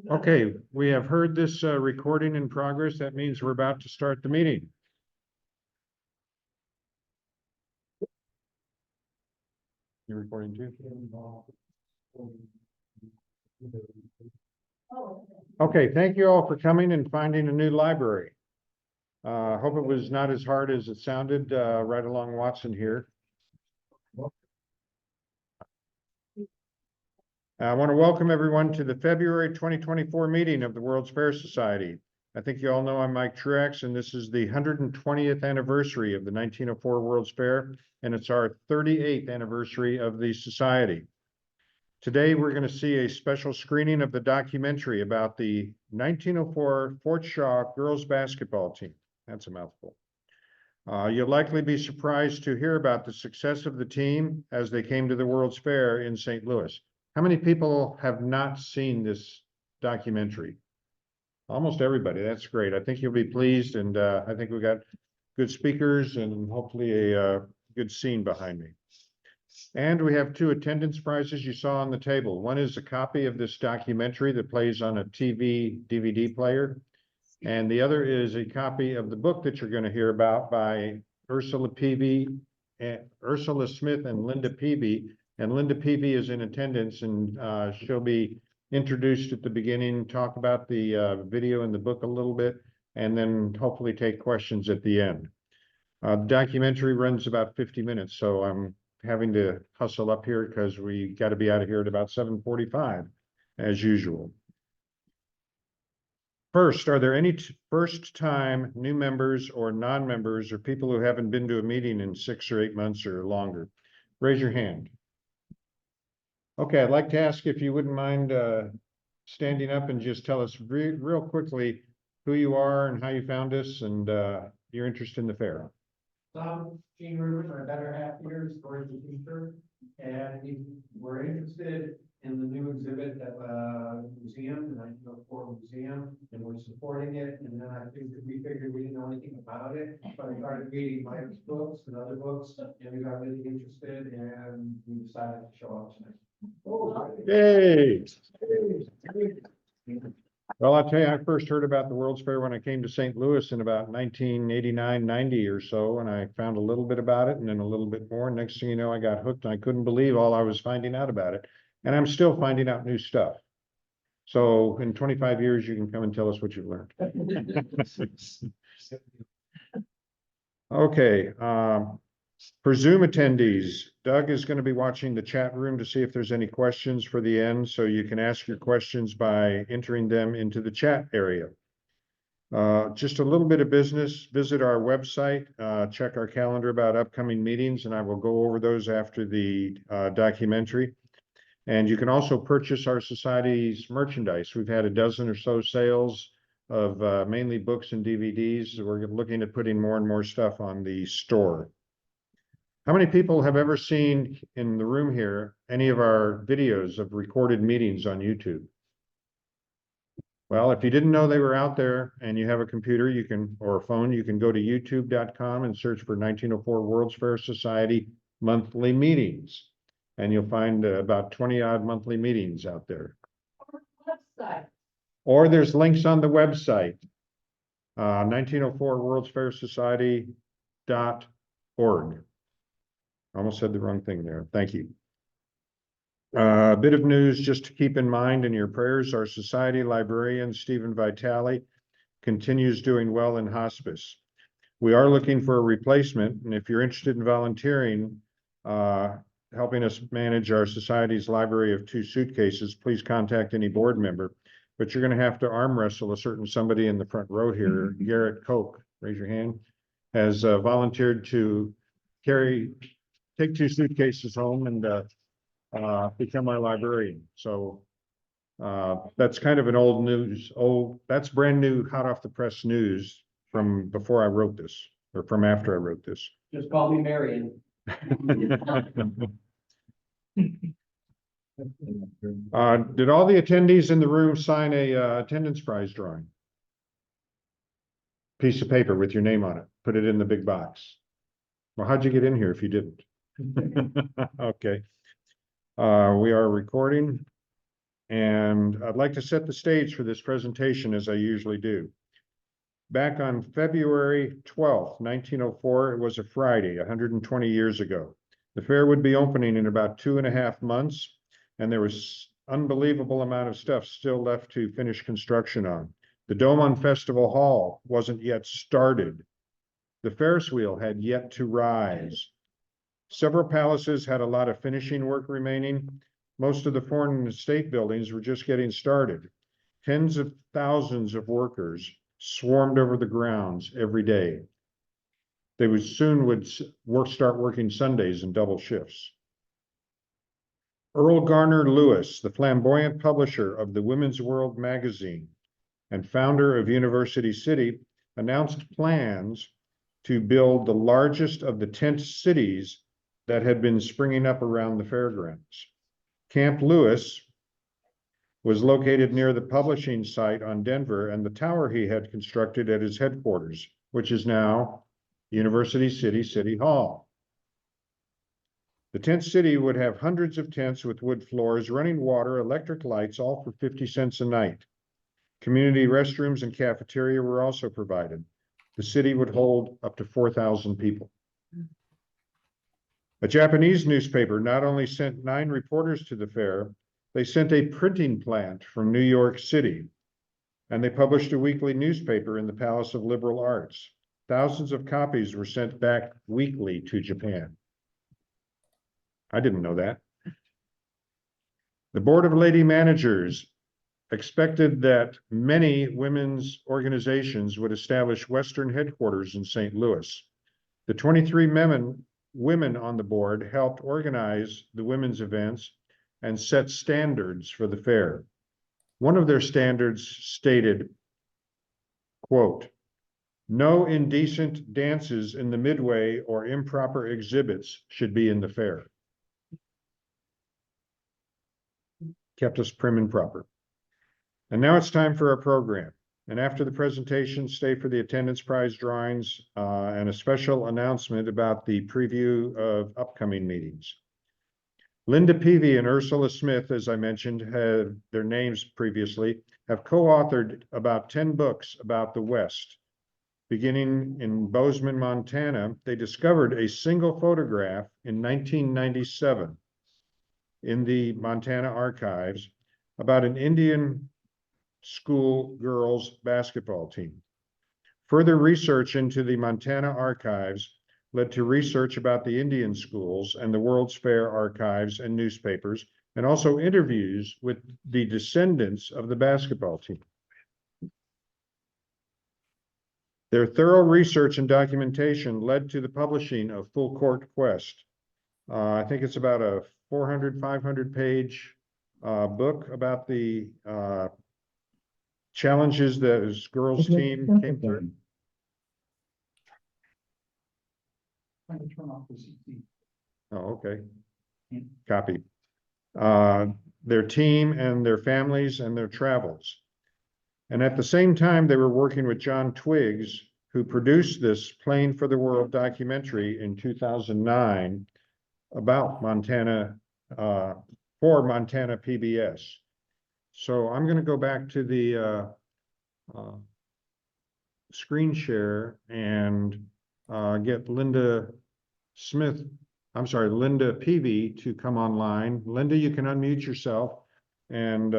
Okay, we have heard this recording in progress. That means we're about to start the meeting. You're recording too? Okay, thank you all for coming and finding a new library. Hope it was not as hard as it sounded right along Watson here. I want to welcome everyone to the February 2024 meeting of the World's Fair Society. I think you all know I'm Mike Truax, and this is the 120th anniversary of the 1904 World's Fair, and it's our 38th anniversary of the Society. Today, we're going to see a special screening of the documentary about the 1904 Fort Shaw girls basketball team. That's a mouthful. You'll likely be surprised to hear about the success of the team as they came to the World's Fair in St. Louis. How many people have not seen this documentary? Almost everybody. That's great. I think you'll be pleased, and I think we've got good speakers and hopefully a good scene behind me. And we have 2 attendance prizes you saw on the table. One is a copy of this documentary that plays on a TV DVD player, and the other is a copy of the book that you're going to hear about by Ursula Smith and Linda Peavy. And Linda Peavy is in attendance, and she'll be introduced at the beginning, talk about the video and the book a little bit, and then hopefully take questions at the end. The documentary runs about 50 minutes, so I'm having to hustle up here because we got to be out of here at about 7:45, as usual. First, are there any first-time new members or non-members or people who haven't been to a meeting in 6 or 8 months or longer? Raise your hand. Okay, I'd like to ask if you wouldn't mind standing up and just tell us real quickly who you are and how you found us and your interest in the fair. I'm Gene Rivers, my better half here, storage and teacher, and we were interested in the new exhibit at the museum, the 1904 museum, and we're supporting it. And then I think that we figured we didn't know anything about it, but I started reading Mike's books and other books, and we got really interested, and we decided to show up tonight. Yay! Well, I'll tell you, I first heard about the World's Fair when I came to St. Louis in about 1989, 90 or so, and I found a little bit about it and then a little bit more. Next thing you know, I got hooked, and I couldn't believe all I was finding out about it. And I'm still finding out new stuff. So in 25 years, you can come and tell us what you've learned. Okay. For Zoom attendees, Doug is going to be watching the chat room to see if there's any questions for the end, so you can ask your questions by entering them into the chat area. Just a little bit of business, visit our website, check our calendar about upcoming meetings, and I will go over those after the documentary. And you can also purchase our society's merchandise. We've had a dozen or so sales of mainly books and DVDs. We're looking at putting more and more stuff on the store. How many people have ever seen in the room here any of our videos of recorded meetings on YouTube? Well, if you didn't know they were out there and you have a computer, you can, or a phone, you can go to youtube.com and search for 1904 World's Fair Society monthly meetings. And you'll find about 20-odd monthly meetings out there. Or there's links on the website, 1904 World's Fair Society.org. Almost said the wrong thing there. Thank you. A bit of news just to keep in mind in your prayers. Our society librarian, Stephen Vitale, continues doing well in hospice. We are looking for a replacement, and if you're interested in volunteering, helping us manage our society's library of 2 suitcases, please contact any board member. But you're going to have to arm wrestle a certain somebody in the front row here. Garrett Koch, raise your hand, has volunteered to take 2 suitcases home and become our librarian. So that's kind of an old news. That's brand new, hot off the press news from before I wrote this, or from after I wrote this. Just call me Marion. Did all the attendees in the room sign a attendance prize drawing? Piece of paper with your name on it. Put it in the big box. Well, how'd you get in here if you didn't? Okay. We are recording. And I'd like to set the stage for this presentation as I usually do. Back on February 12th, 1904, it was a Friday, 120 years ago. The fair would be opening in about 2.5 months, and there was unbelievable amount of stuff still left to finish construction on. The Dome on Festival Hall wasn't yet started. The Ferris wheel had yet to rise. Several palaces had a lot of finishing work remaining. Most of the foreign and state buildings were just getting started. Tens of thousands of workers swarmed over the grounds every day. They would start working Sundays in double shifts. Earl Garner Lewis, the flamboyant publisher of the Women's World magazine and founder of University City, announced plans to build the largest of the tent cities that had been springing up around the fairgrounds. Camp Lewis was located near the publishing site on Denver and the tower he had constructed at his headquarters, which is now University City City Hall. The tent city would have hundreds of tents with wood floors, running water, electric lights, all for 50 cents a night. Community restrooms and cafeteria were also provided. The city would hold up to 4,000 people. A Japanese newspaper not only sent 9 reporters to the fair, they sent a printing plant from New York City, and they published a weekly newspaper in the Palace of Liberal Arts. Thousands of copies were sent back weekly to Japan. I didn't know that. The Board of Lady Managers expected that many women's organizations would establish Western headquarters in St. Louis. The 23 women on the board helped organize the women's events and set standards for the fair. One of their standards stated, quote, "No indecent dances in the midway or improper exhibits should be in the fair." Kept us prim and proper. And now it's time for our program. And after the presentation, stay for the attendance prize drawings and a special announcement about the preview of upcoming meetings. Linda Peavy and Ursula Smith, as I mentioned, had their names previously, have co-authored about 10 books about the West. Beginning in Bozeman, Montana, they discovered a single photograph in 1997 in the Montana archives about an Indian school girls basketball team. Further research into the Montana archives led to research about the Indian schools and the World's Fair archives and newspapers, and also interviews with the descendants of the basketball team. Their thorough research and documentation led to the publishing of Full Court Quest. I think it's about a 400, 500 page book about the challenges that this girls team came through. Trying to turn off the CT. Oh, okay. Copy. Their team and their families and their travels. And at the same time, they were working with John Twiggs, who produced this Playing for the World documentary in 2009 about Montana, for Montana PBS. So I'm going to go back to the screen share and get Linda Peavy to come online. Linda, you can unmute yourself. And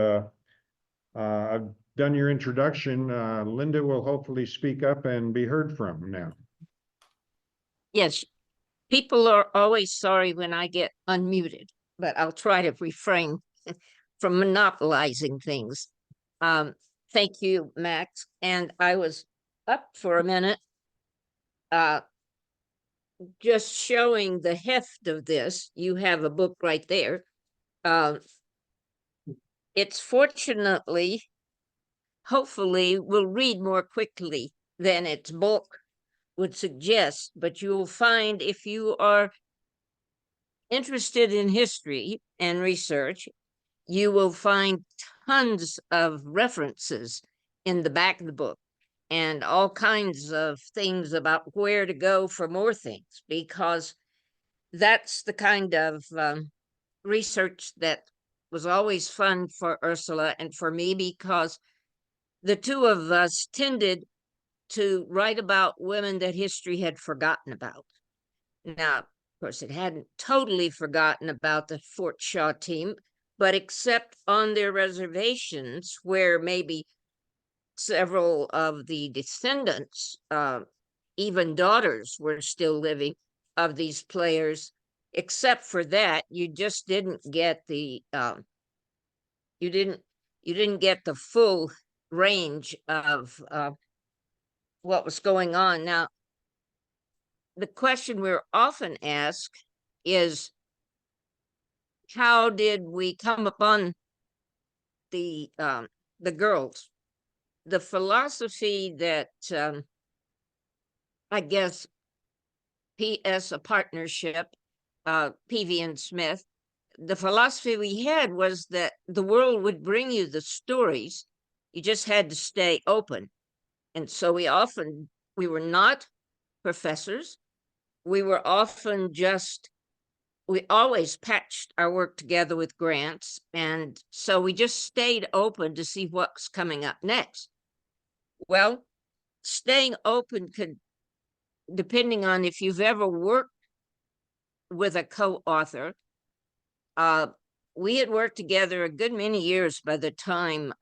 I've done your introduction. Linda will hopefully speak up and be heard from now. Yes, people are always sorry when I get unmuted, but I'll try to refrain from monopolizing things. Thank you, Max. And I was up for a minute, just showing the heft of this. You have a book right there. It's fortunately, hopefully, will read more quickly than its bulk would suggest, but you'll find if you are interested in history and research, you will find tons of references in the back of the book and all kinds of things about where to go for more things, because that's the kind of research that was always fun for Ursula and for me because the two of us tended to write about women that history had forgotten about. Now, of course, it hadn't totally forgotten about the Fort Shaw team, but except on their reservations where maybe several of the descendants, even daughters, were still living of these players. Except for that, you just didn't get the you didn't get the full range of what was going on. Now, the question we're often asked is, how did we come upon the girls? The philosophy that I guess P.S. a partnership, Peavy and Smith, the philosophy we had was that the world would bring you the stories. You just had to stay open. And so we were not professors. We were often we always patched our work together with grants. And so we just stayed open to see what's coming up next. Well, staying open could, depending on if you've ever worked with a co-author, we had worked together a good many years by the time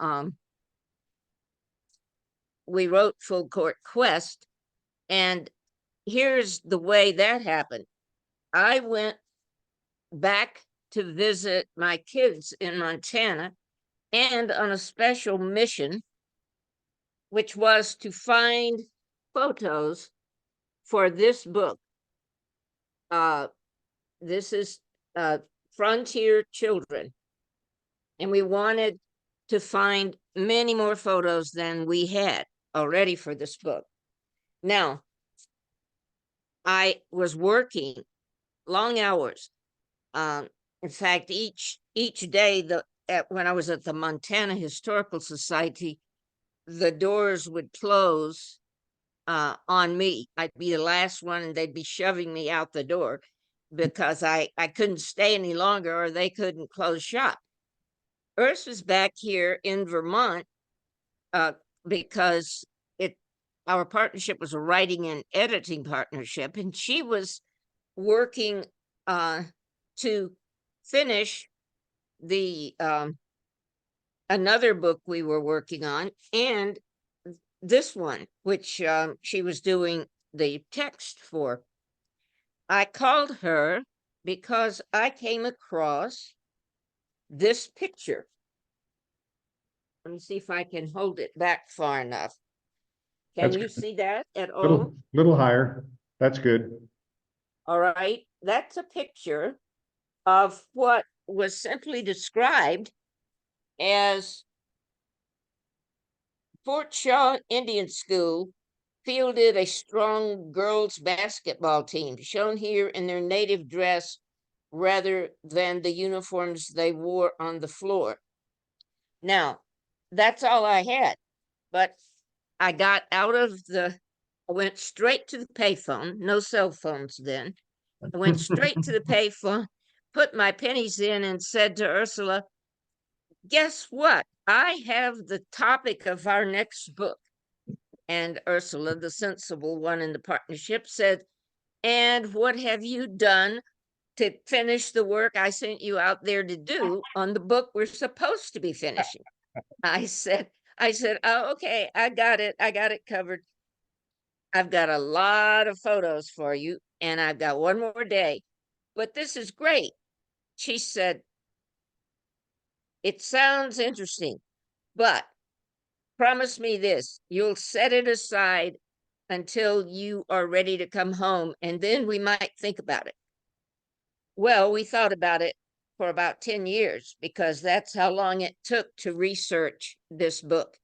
we wrote Full Court Quest. And here's the way that happened. I went back to visit my kids in Montana and on a special mission, which was to find photos for this book. This is Frontier Children. And we wanted to find many more photos than we had already for this book. Now, I was working long hours. In fact, each day when I was at the Montana Historical Society, the doors would close on me. I'd be the last one and they'd be shoving me out the door because I couldn't stay any longer or they couldn't close shop. Urs was back here in Vermont because our partnership was a writing and editing partnership, and she was working to finish the another book we were working on, and this one, which she was doing the text for. I called her because I came across this picture. Let me see if I can hold it back far enough. Can That's you good. see that at all? Little higher. That's good. All right, that's a picture of what was simply described as Fort Shaw Indian School fielded a strong girls basketball team, shown here in their native dress rather than the uniforms they wore on the floor. Now, that's all I had, but I got I went straight to the payphone, no cell phones then. I went straight to the payphone, put my pennies in and said to Ursula, guess what? I have the topic of our next book. And Ursula, the sensible one in the partnership, said, and what have you done to finish the work I sent you out there to do on the book we're supposed to be finishing? I said, oh, okay, I got it covered. I've got a lot of photos for you, and I've got one more day, but this is great. She said, it sounds interesting, but promise me this, you'll set it aside until you are ready to come home, and then we might think about it. Well, we thought about it for about 10 years because that's how long it took to research this book.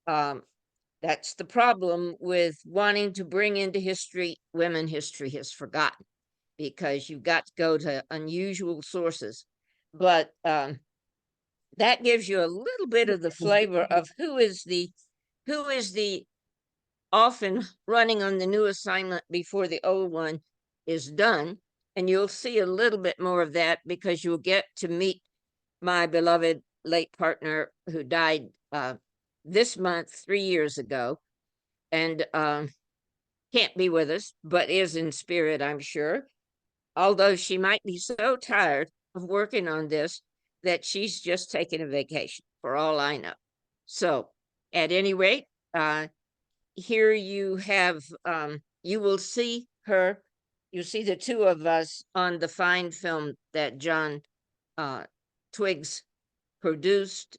That's the problem with wanting to bring into history women history has forgotten, because you've got to go to unusual sources. But that gives you a little bit of the flavor of who is the often running on the new assignment before the old one is done. And you'll see a little bit more of that because you'll get to meet my beloved late partner who died this month 3 years ago, and can't be with us, but is in spirit, I'm sure. Although she might be so tired of working on this that she's just taking a vacation, for all I know. So, at any rate, here you have, you will see her, you'll see the two of us on the fine film that John Twiggs produced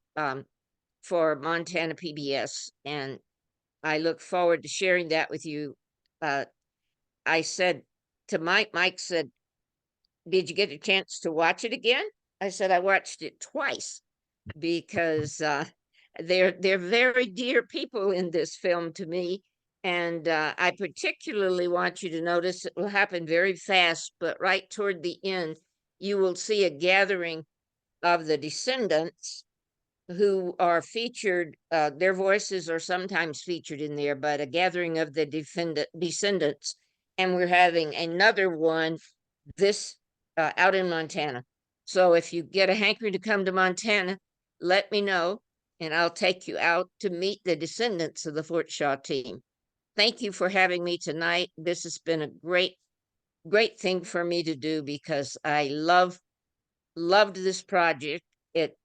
for Montana PBS, and I look forward to sharing that with you. I said to Mike said, "Did you get a chance to watch it again?" I said, "I watched it twice because they're very dear people in this film to me, and I particularly want you to notice it will happen very fast, but right toward the end, you will see a gathering of the descendants who are featured. Their voices are sometimes featured in there, but a gathering of the descendants, and we're having another one this out in Montana. So if you get a hankering to come to Montana, let me know, and I'll take you out to meet the descendants of the Fort Shaw team. Thank you for having me tonight. This has been a great thing for me to do because I loved this project. It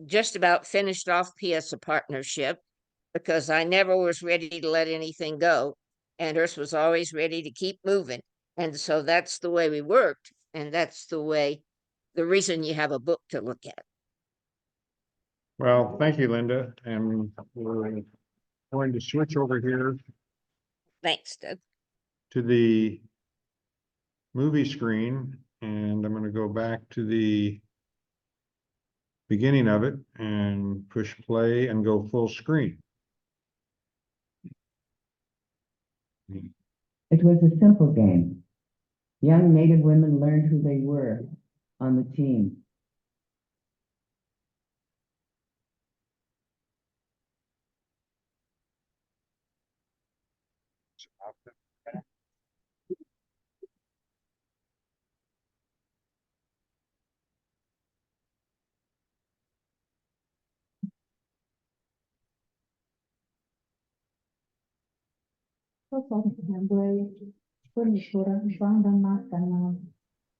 just about finished off PS a partnership because I never was ready to let anything go, and Earth was always ready to keep moving. And so that's the way we worked, and that's the reason you have a book to look at. Well, thank you, Linda, and we're going to switch over here Thanks, Doug. to the movie screen, and I'm going to go back to the beginning of it and push play and go full screen. It was a simple game. Young Native women learned who they were on the team.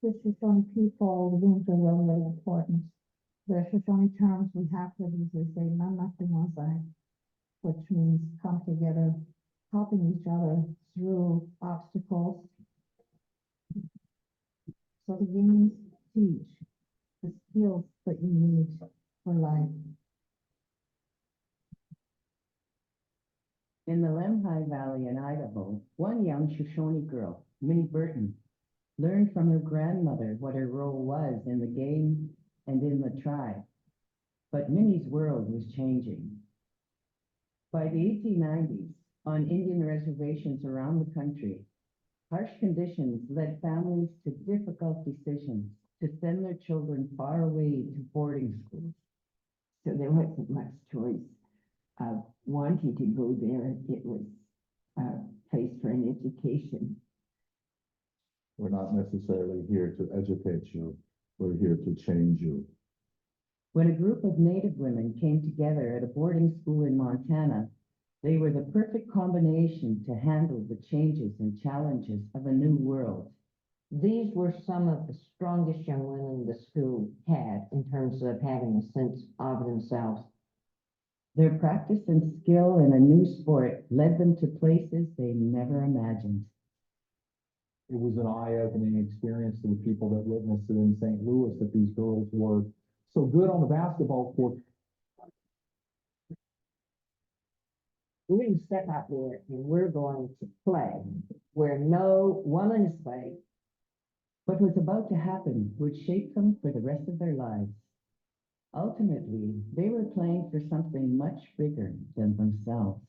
This is on people being really important. There's just only terms we have to use. They say "mamakimasai," which means come together, helping each other through obstacles. So the games teach the skills that you need for life. In the Lemhi Valley in Idaho, one young Shoshone girl, Minnie Burton, learned from her grandmother what her role was in the game and in the tribe. But Minnie's world was changing. By the 1890s, on Indian reservations around the country, harsh conditions led families to difficult decisions to send their children far away to boarding schools. So there wasn't much choice of wanting to go there. It was a place for an education. We're not necessarily here to educate you. We're here to change you. When a group of Native women came together at a boarding school in Montana, they were the perfect combination to handle the changes and challenges of a new world. These were some of the strongest young women the school had in terms of having a sense of themselves. Their practice and skill in a new sport led them to places they never imagined. It was an eye-opening experience to the people that witnessed it in St. Louis that these girls were so good on the basketball court. We're going to step out there and we're going to play where no woman is played. What was about to happen would shape them for the rest of their lives. Ultimately, they were playing for something much bigger than themselves.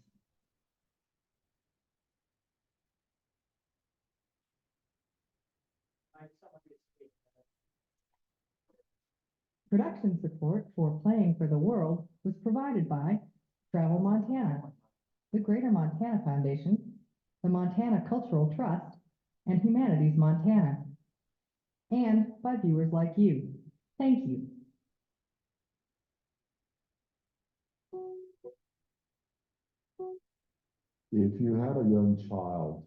Production support for Playing for the World was provided by Travel Montana, the Greater Montana Foundation, the Montana Cultural Trust, and Humanities Montana, and by viewers like you. Thank you. if you had a young child,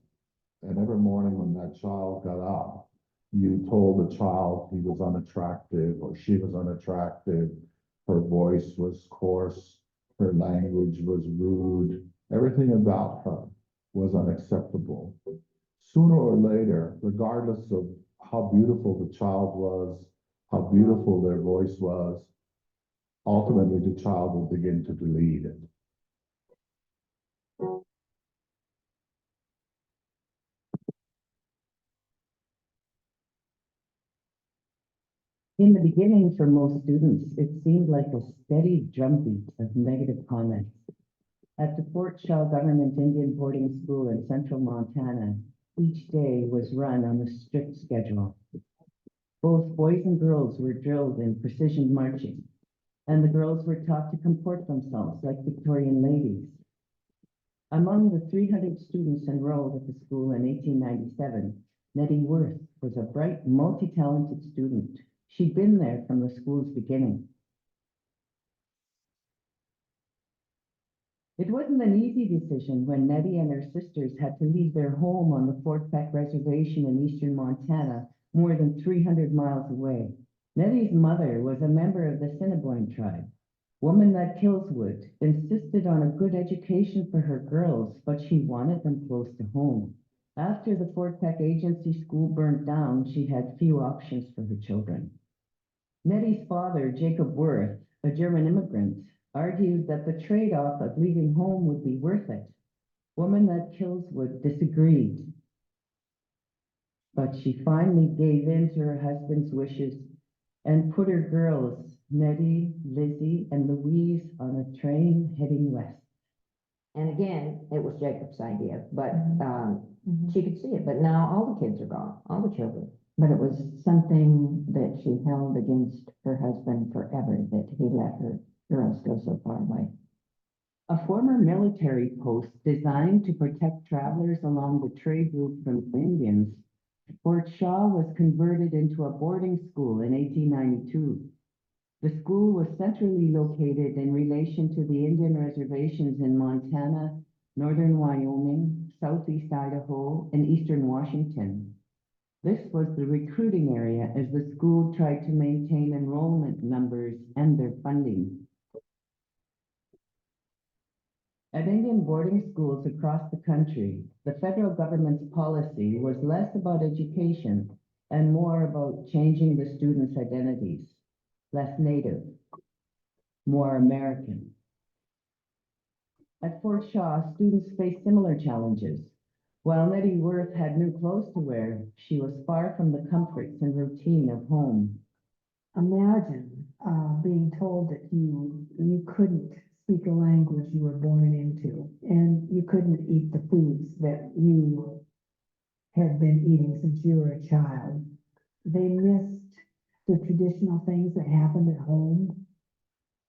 and every morning when that child got up, you told the child he was unattractive or she was unattractive, her voice was coarse, her language was rude, everything about her was unacceptable. Sooner or later, regardless of how beautiful the child was, how beautiful their voice was, ultimately the child will begin to believe it. In the beginning, for most students, it seemed like a steady drumbeat of negative comments. At the Fort Shaw Government Indian Boarding School in central Montana, each day was run on a strict schedule. Both boys and girls were drilled in precision marching, and the girls were taught to comport themselves like Victorian ladies. Among the 300 students enrolled at the school in 1897, Nettie Worth was a bright, multi-talented student. She'd been there from the school's beginning. It wasn't an easy decision when Nettie and her sisters had to leave their home on the Fort Peck Reservation in eastern Montana, more than 300 miles away. Nettie's mother was a member of the Assiniboine tribe. Woman That Kills Wood insisted on a good education for her girls, but she wanted them close to home. After the Fort Peck Agency School burnt down, she had few options for her children. Nettie's father, Jacob Worth, a German immigrant, argued that the trade-off of leaving home would be worth it. Woman That Kills Wood disagreed, but she finally gave in to her husband's wishes and put her girls, Nettie, Lizzie, and Louise, on a train heading west. And again, it was Jacob's idea, but, Mhm. she could see it, but now all the kids are gone, all the children. But it was something that she held against her husband forever, that he let her girls go so far away. A former military post designed to protect travelers along the trade route from Indians, Fort Shaw was converted into a boarding school in 1892. The school was centrally located in relation to the Indian reservations in Montana, northern Wyoming, southeast Idaho, and eastern Washington. This was the recruiting area as the school tried to maintain enrollment numbers and their funding. At Indian boarding schools across the country, the federal government's policy was less about education and more about changing the students' identities. Less Native, more American. At Fort Shaw, students faced similar challenges. While Nettie Worth had new clothes to wear, she was far from the comforts and routine of home. Imagine being told that you couldn't speak a language you were born into, and you couldn't eat the foods that you had been eating since you were a child. They missed the traditional things that happened at home,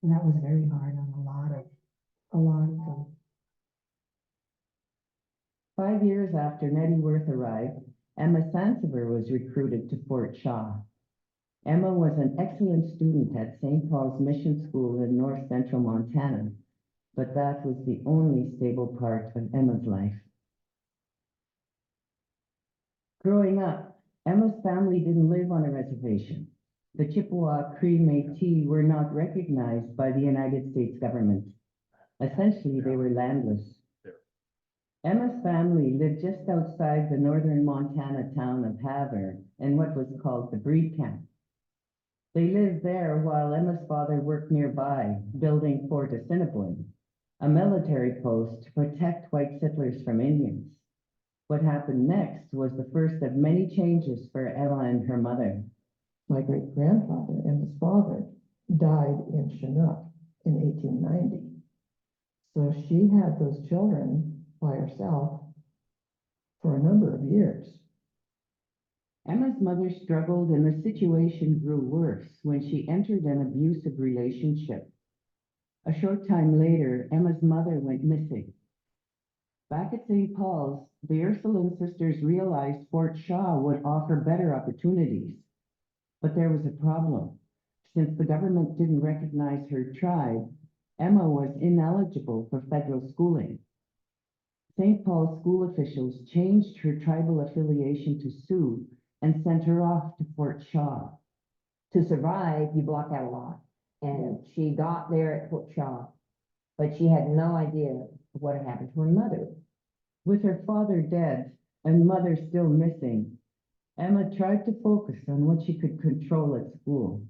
and that was very hard on a lot of them. 5 years after Nettie Worth arrived, Emma Sansevier was recruited to Fort Shaw. Emma was an excellent student at St. Paul's Mission School in north central Montana, but that was the only stable part of Emma's life. Growing up, Emma's family didn't live on a reservation. The Chippewa Cree Métis were not recognized by the United States government. Essentially, they were landless. Emma's family lived just outside the northern Montana town of Havre in what was called the Breed Camp. They lived there while Emma's father worked nearby, building Fort Assiniboine, a military post to protect white settlers from Indians. What happened next was the first of many changes for Emma and her mother. My great-grandfather, Emma's father, died in Chinook in 1890. So she had those children by herself for a number of years. Emma's mother struggled and the situation grew worse when she entered an abusive relationship. A short time later, Emma's mother went missing. Back at St. Paul's, the Ursuline sisters realized Fort Shaw would offer better opportunities. But there was a problem. Since the government didn't recognize her tribe, Emma was ineligible for federal schooling. St. Paul school officials changed her tribal affiliation to Sioux and sent her off to Fort Shaw. To survive, you block out a lot. And she got there at Fort Shaw, but she had no idea of what had happened to her mother. With her father dead and mother still missing, Emma tried to focus on what she could control at school.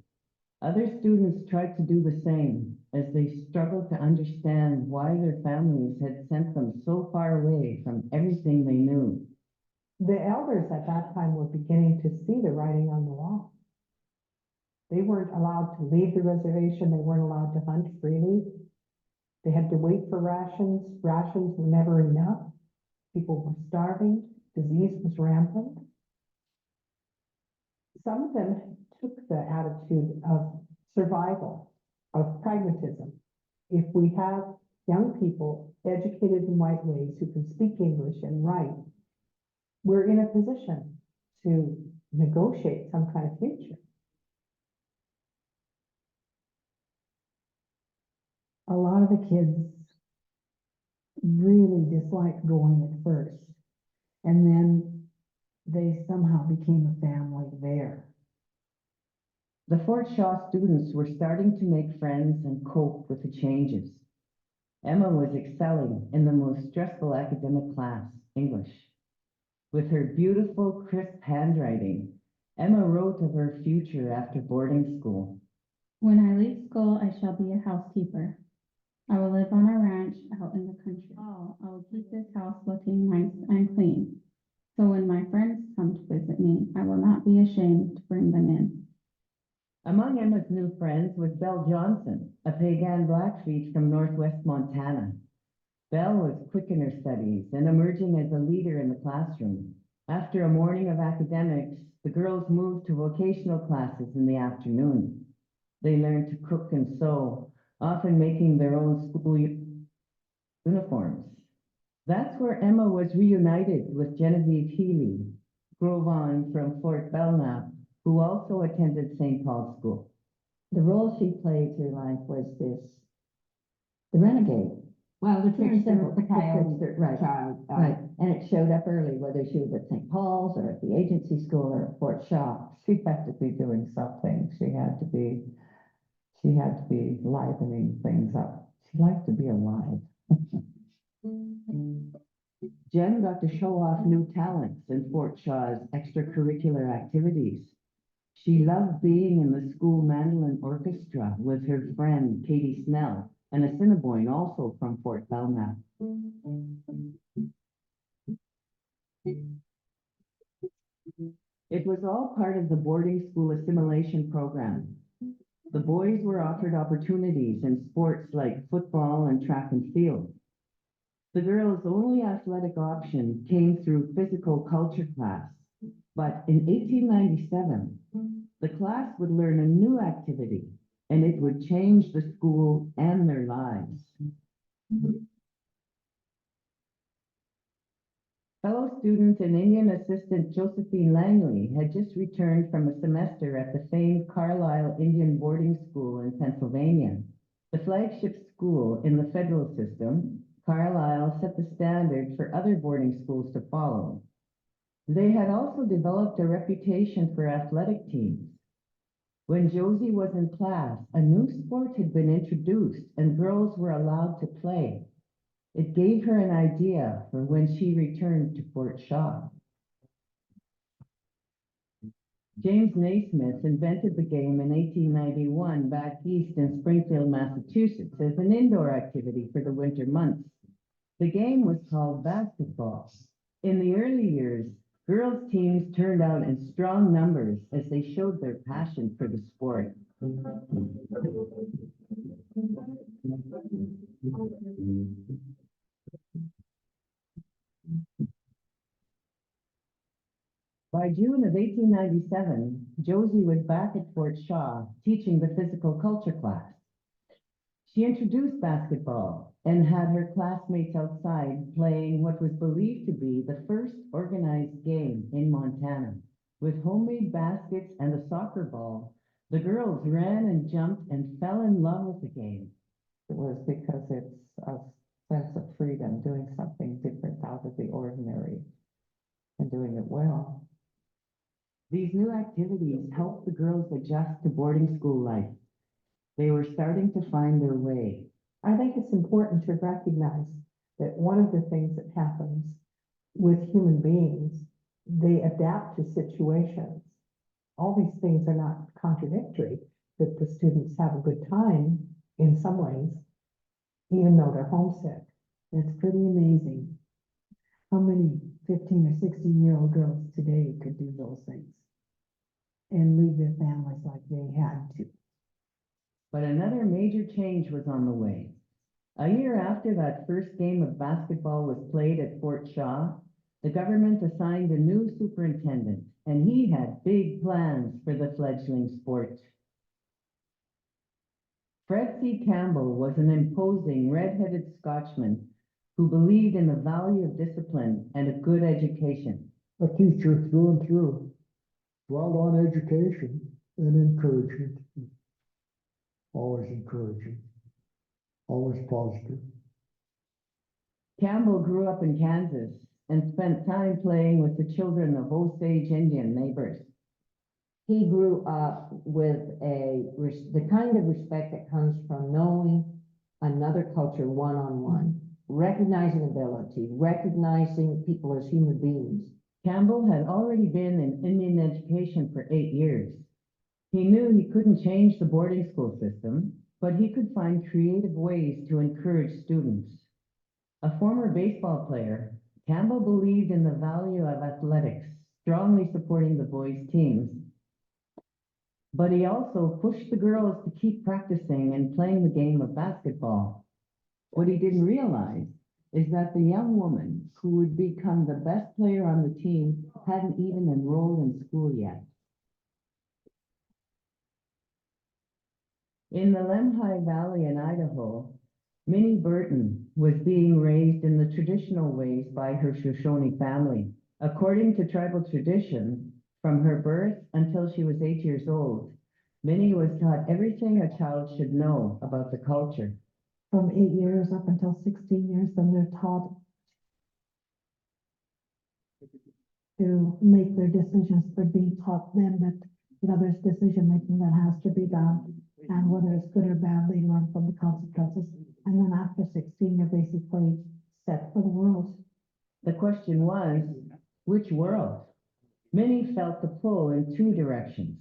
Other students tried to do the same as they struggled to understand why their families had sent them so far away from everything they knew. The elders at that time were beginning to see the writing on the wall. They weren't allowed to leave the reservation. They weren't allowed to hunt freely. They had to wait for rations. Rations were never enough. People were starving. Disease was rampant. Some of them took the attitude of survival, of pragmatism. If we have young people educated in white ways who can speak English and write, we're in a position to negotiate some kind of future. A lot of the kids really disliked going at first, and then they somehow became a family there. The Fort Shaw students were starting to make friends and cope with the changes. Emma was excelling in the most stressful academic class, English. With her beautiful, crisp handwriting, Emma wrote of her future after boarding school. When I leave school, I shall be a housekeeper. I will live on a ranch out in the country. Oh, I will keep this house looking nice and clean. So when my friends come to visit me, I will not be ashamed to bring them in. Among Emma's new friends was Belle Johnson, a pagan Blackfeet from northwest Montana. Belle was quick in her studies and emerging as a leader in the classroom. After a morning of academics, the girls moved to vocational classes in the afternoon. They learned to cook and sew, often making their own school uniforms. That's where Emma was reunited with Genevieve Healy, Grovon from Fort Belknap, who also attended St. Paul's School. The role she played through life was the renegade. Well, the Very simple. trickster, the coyote, Right. child. Right, and it showed up early, whether she was at St. Paul's or at the agency school or at Fort Shaw. She had to be doing something. She had to be livening things up. She liked to be alive. Jen got to show off new talents in Fort Shaw's extracurricular activities. She loved being in the school mandolin orchestra with her friend Katie Snell, and a Assiniboine also from Fort Belknap. It was all part of the boarding school assimilation program. The boys were offered opportunities in sports like football and track and field. The girls' only athletic option came through physical culture class, but in 1897, the class would learn a new activity, and it would change the school and their lives. Fellow student and Indian assistant Josephine Langley had just returned from a semester at the famed Carlisle Indian Boarding School in Pennsylvania. The flagship school in the federal system, Carlisle set the standard for other boarding schools to follow. They had also developed a reputation for athletic teams. When Josie was in class, a new sport had been introduced and girls were allowed to play. It gave her an idea for when she returned to Fort Shaw. James Naismith invented the game in 1891 back east in Springfield, Massachusetts, as an indoor activity for the winter months. The game was called basketball. In the early years, girls' teams turned out in strong numbers as they showed their passion for the sport. By June of 1897, Josie was back at Fort Shaw teaching the physical culture class. She introduced basketball and had her classmates outside playing what was believed to be the first organized game in Montana. With homemade baskets and a soccer ball, the girls ran and jumped and fell in love with the game. It was because it's a sense of freedom, doing something different out of the ordinary and doing it well. These new activities helped the girls adjust to boarding school life. They were starting to find their way. I think it's important to recognize that one of the things that happens with human beings, they adapt to situations. All these things are not contradictory, that the students have a good time in some ways, even though they're homesick. It's pretty amazing how many 15 or 16-year-old girls today could do those things and leave their families like they had to. But another major change was on the way. A year after that first game of basketball was played at Fort Shaw, the government assigned a new superintendent, and he had big plans for the fledgling sport. Fred C. Campbell was an imposing red-headed Scotchman who believed in the value of discipline and a good education. A teacher through and through, dwelled on education and encouragement. Always encouraging, always positive. Campbell grew up in Kansas and spent time playing with the children of Osage Indian neighbors. He grew up with the kind of respect that comes from knowing another culture one-on-one, recognizing ability, recognizing people as human beings. Campbell had already been in Indian education for 8 years. He knew he couldn't change the boarding school system, but he could find creative ways to encourage students. A former baseball player, Campbell believed in the value of athletics, strongly supporting the boys' teams. But he also pushed the girls to keep practicing and playing the game of basketball. What he didn't realize is that the young woman who would become the best player on the team hadn't even enrolled in school yet. In the Lemhi Valley in Idaho, Minnie Burton was being raised in the traditional ways by her Shoshone family. According to tribal tradition, from her birth until she was 8 years old, Minnie was taught everything a child should know about the culture. From 8 years up until 16 years, then they're taught to make their decisions. They're being taught then that, there's decision making that has to be done. And whether it's good or bad, they learn from the consequences. And then after 16, you're basically set for the world. The question was, which world? Minnie felt the pull in 2 directions.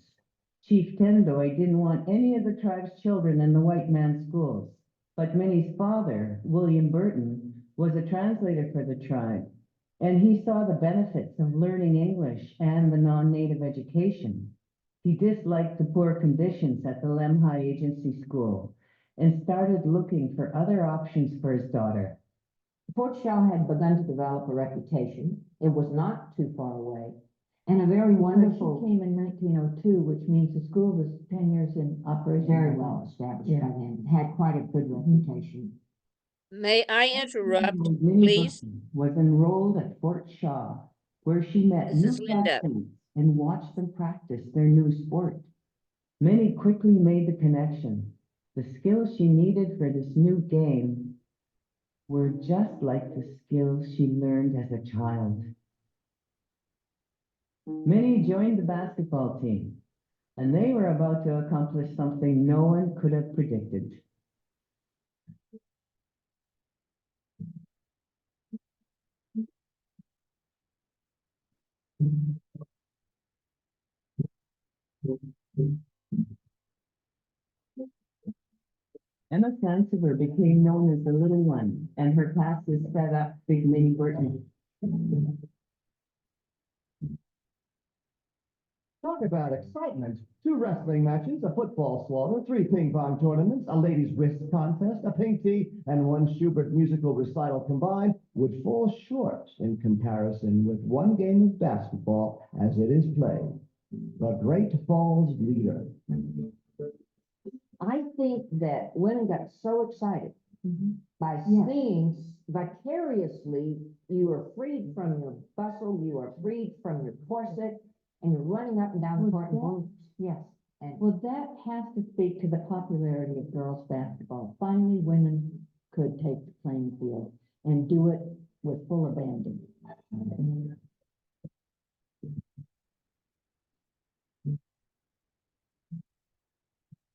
Chief Tendoy didn't want any of the tribe's children in the white man's schools, but Minnie's father, William Burton, was a translator for the tribe, and he saw the benefits of learning English and the non-native education. He disliked the poor conditions at the Lemhi Agency School and started looking for other options for his daughter. Fort Shaw had begun to develop a reputation. It was not too far away. And a very wonderful. She came in 1902, which means the school was 10 years in operation. Very well established by then, had quite a good reputation. May I interrupt, Minnie please? Burton was enrolled at Fort Shaw, where she met This new is Linda. classmates and watched them practice their new sport. Minnie quickly made the connection. The skills she needed for this new game were just like the skills she learned as a child. Minnie joined the basketball team, and they were about to accomplish something no one could have predicted. Emma Fanciful became known as the Little One, and her classes set up Big Minnie Burton. Talk about excitement. 2 wrestling matches, a football slaughter, 3 ping pong tournaments, a ladies' whist contest, a pink tea, and 1 Schubert musical recital combined would fall short in comparison with 1 game of basketball as it is played. The Great Falls Leader. I think that women got so excited by Yeah. seeing vicariously, you are freed from your bustle, you are freed from your corset, and you're running up and down the court and boom, yes. And Well, that has to speak to the popularity of girls' basketball. Finally, women could take the playing field and do it with full abandon.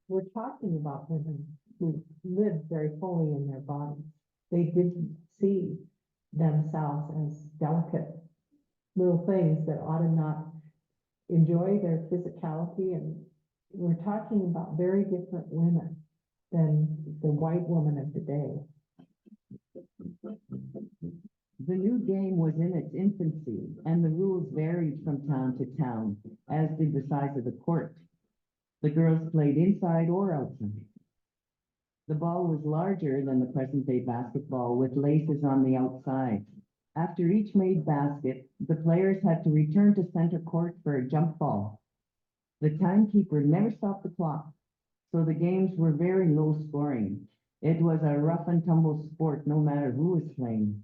We're talking about women who lived very fully in their bodies. They didn't see themselves as delicate little things that ought to not enjoy their physicality. And we're talking about very different women than the white woman of today. The new game was in its infancy, and the rules varied from town to town, as did the size of the court. The girls played inside or outside. The ball was larger than the present-day basketball, with laces on the outside. After each made basket, the players had to return to center court for a jump ball. The timekeeper never stopped the clock, so the games were very low scoring. It was a rough and tumble sport, no matter who was playing.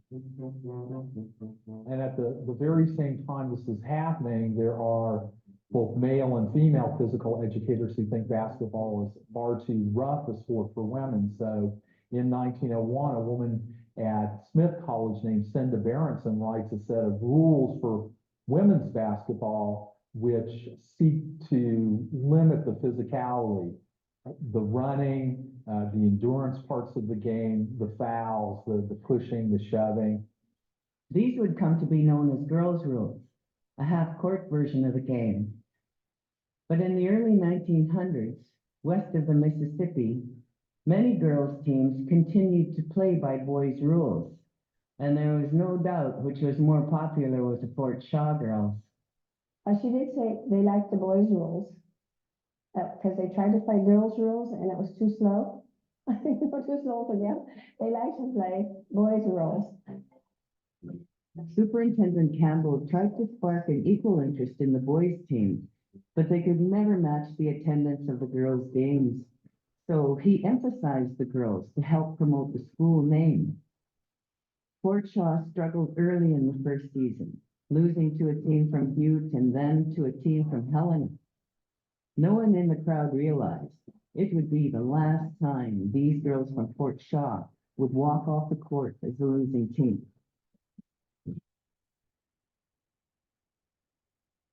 And at the very same time this is happening, there are both male and female physical educators who think basketball is far too rough a sport for women. So in 1901, a woman at Smith College named Cinda Berenson writes a set of rules for women's basketball which seek to limit the physicality, the running, the endurance parts of the game, the fouls, the pushing, the shoving. These would come to be known as girls' rules, a half-court version of the game. But in the early 1900s, west of the Mississippi, many girls' teams continued to play by boys' rules, and there was no doubt which was more popular with the Fort Shaw girls. She did say they liked the boys' rules, because they tried to play girls' rules and it was too slow. I think it was too slow for them. They liked to play boys' rules. Superintendent Campbell tried to spark an equal interest in the boys' team, but they could never match the attendance of the girls' games. So he emphasized the girls to help promote the school name. Fort Shaw struggled early in the first season, losing to a team from Butte and then to a team from Helena. No one in the crowd realized it would be the last time these girls from Fort Shaw would walk off the court as the losing team.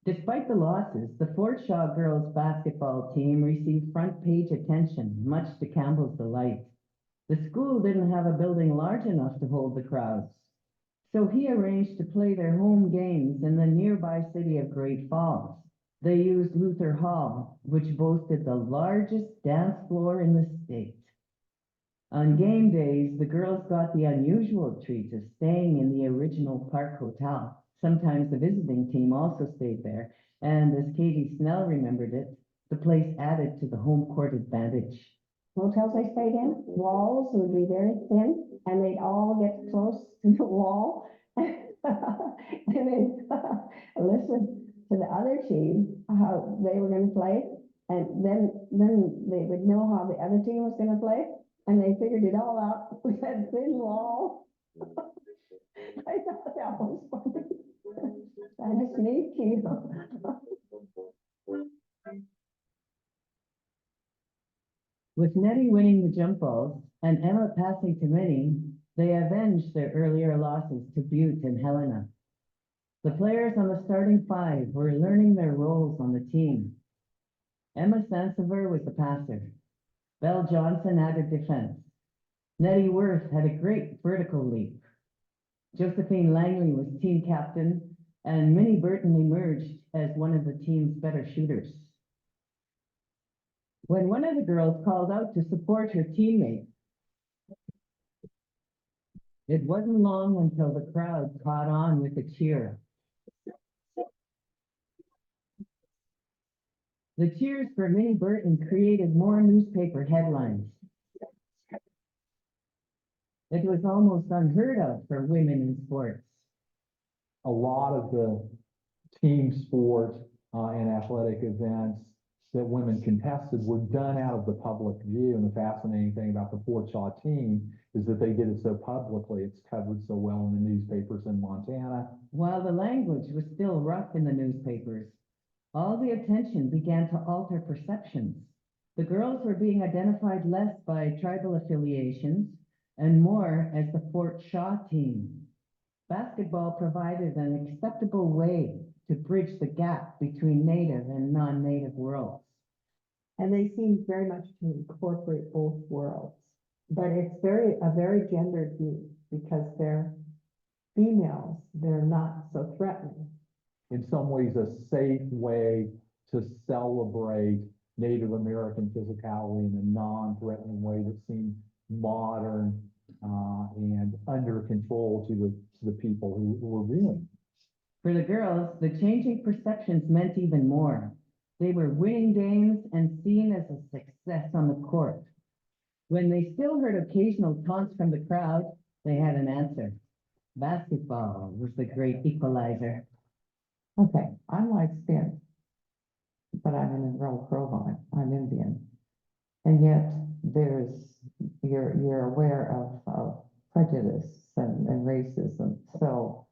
Despite the losses, the Fort Shaw girls basketball team received front page attention, much to Campbell's delight. The school didn't have a building large enough to hold the crowds, so he arranged to play their home games in the nearby city of Great Falls. They used Luther Hall, which boasted the largest dance floor in the state. On game days, the girls got the unusual treat of staying in the original Park Hotel. Sometimes the visiting team also stayed there, and as Katie Snell remembered it, the place added to the home court advantage. Hotels they stayed in, walls would be very thin, and they'd all get close to the wall. And they'd listen to the other team, how they were gonna play, and then they would know how the other team was gonna play, and they figured it all out with that thin wall. I thought that was funny. Kind of sneaky. With Nettie winning the jump balls and Emma passing to Minnie, they avenged their earlier losses to Butte and Helena. The players on the starting five were learning their roles on the team. Emma Sansevier was the passer. Belle Johnson added defense. Nettie Worth had a great vertical leap. Josephine Langley was team captain, and Minnie Burton emerged as one of the team's better shooters. When one of the girls called out to support her teammate, it wasn't long until the crowd caught on with a cheer. The cheers for Minnie Burton created more newspaper headlines. It was almost unheard of for women in sports. A lot of the team sport and athletic events that women contested were done out of the public view. And the fascinating thing about the Fort Shaw team is that they did it so publicly. It's covered so well in the newspapers in Montana. While the language was still rough in the newspapers, all the attention began to alter perceptions. The girls were being identified less by tribal affiliations, and more as the Fort Shaw team. Basketball provided an acceptable way to bridge the gap between native and non-native worlds. And they seem very much to incorporate both worlds. But it's a very gendered view because they're females, they're not so threatening. In some ways, a safe way to celebrate Native American physicality in a non-threatening way that seemed modern and under control to the people who were viewing. For the girls, the changing perceptions meant even more. They were winning games and seen as a success on the court. When they still heard occasional taunts from the crowd, they had an answer. Basketball was the great equalizer. Okay, I'm white skinned, but I'm an enrolled Provine. I'm Indian. And yet you're aware of prejudice and racism. So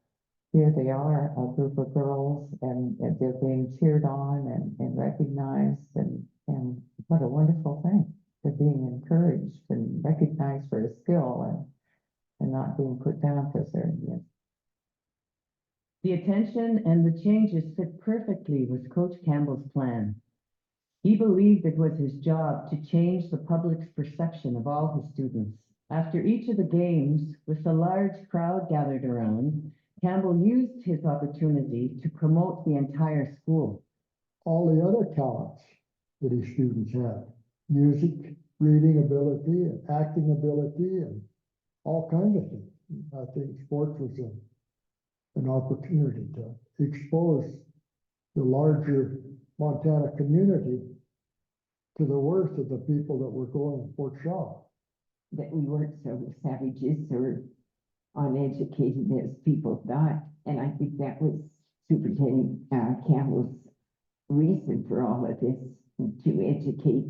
here they are, a group of girls, and they're being cheered on and recognized, and what a wonderful thing. They're being encouraged and recognized for a skill and not being put down because they're Indian. The attention and the changes fit perfectly with Coach Campbell's plan. He believed it was his job to change the public's perception of all his students. After each of the games, with a large crowd gathered around, Campbell used his opportunity to promote the entire school. All the other talents that his students had, music, reading ability, and acting ability, and all kinds of things. I think sports was an opportunity to expose the larger Montana community to the worth of the people that were going to Fort Shaw. That we weren't so savages or uneducated as people thought. And I think that was Superintendent Campbell's reason for all of this, to educate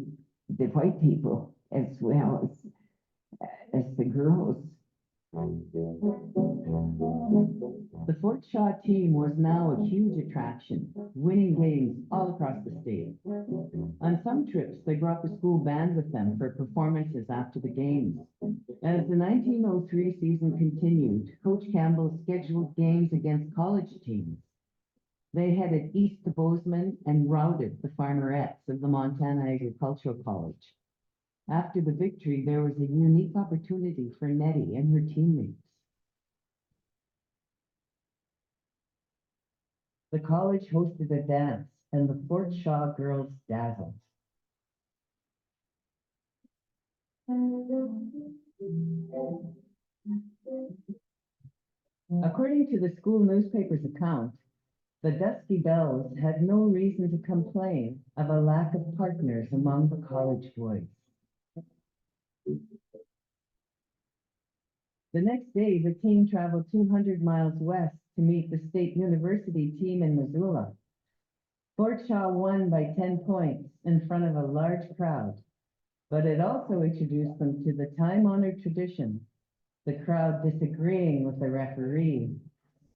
the white people as well as the girls. The Fort Shaw team was now a huge attraction, winning games all across the state. On some trips, they brought the school band with them for performances after the games. As the 1903 season continued, Coach Campbell scheduled games against college teams. They headed east to Bozeman and routed the Farmerettes of the Montana Agricultural College. After the victory, there was a unique opportunity for Nettie and her teammates. The college hosted a dance, and the Fort Shaw girls dazzled. According to the school newspaper's account, the Dusky Bells had no reason to complain of a lack of partners among the college boys. The next day, the team traveled 200 miles west to meet the State University team in Missoula. Fort Shaw won by 10 points in front of a large crowd, but it also introduced them to the time-honored tradition, the crowd disagreeing with the referee.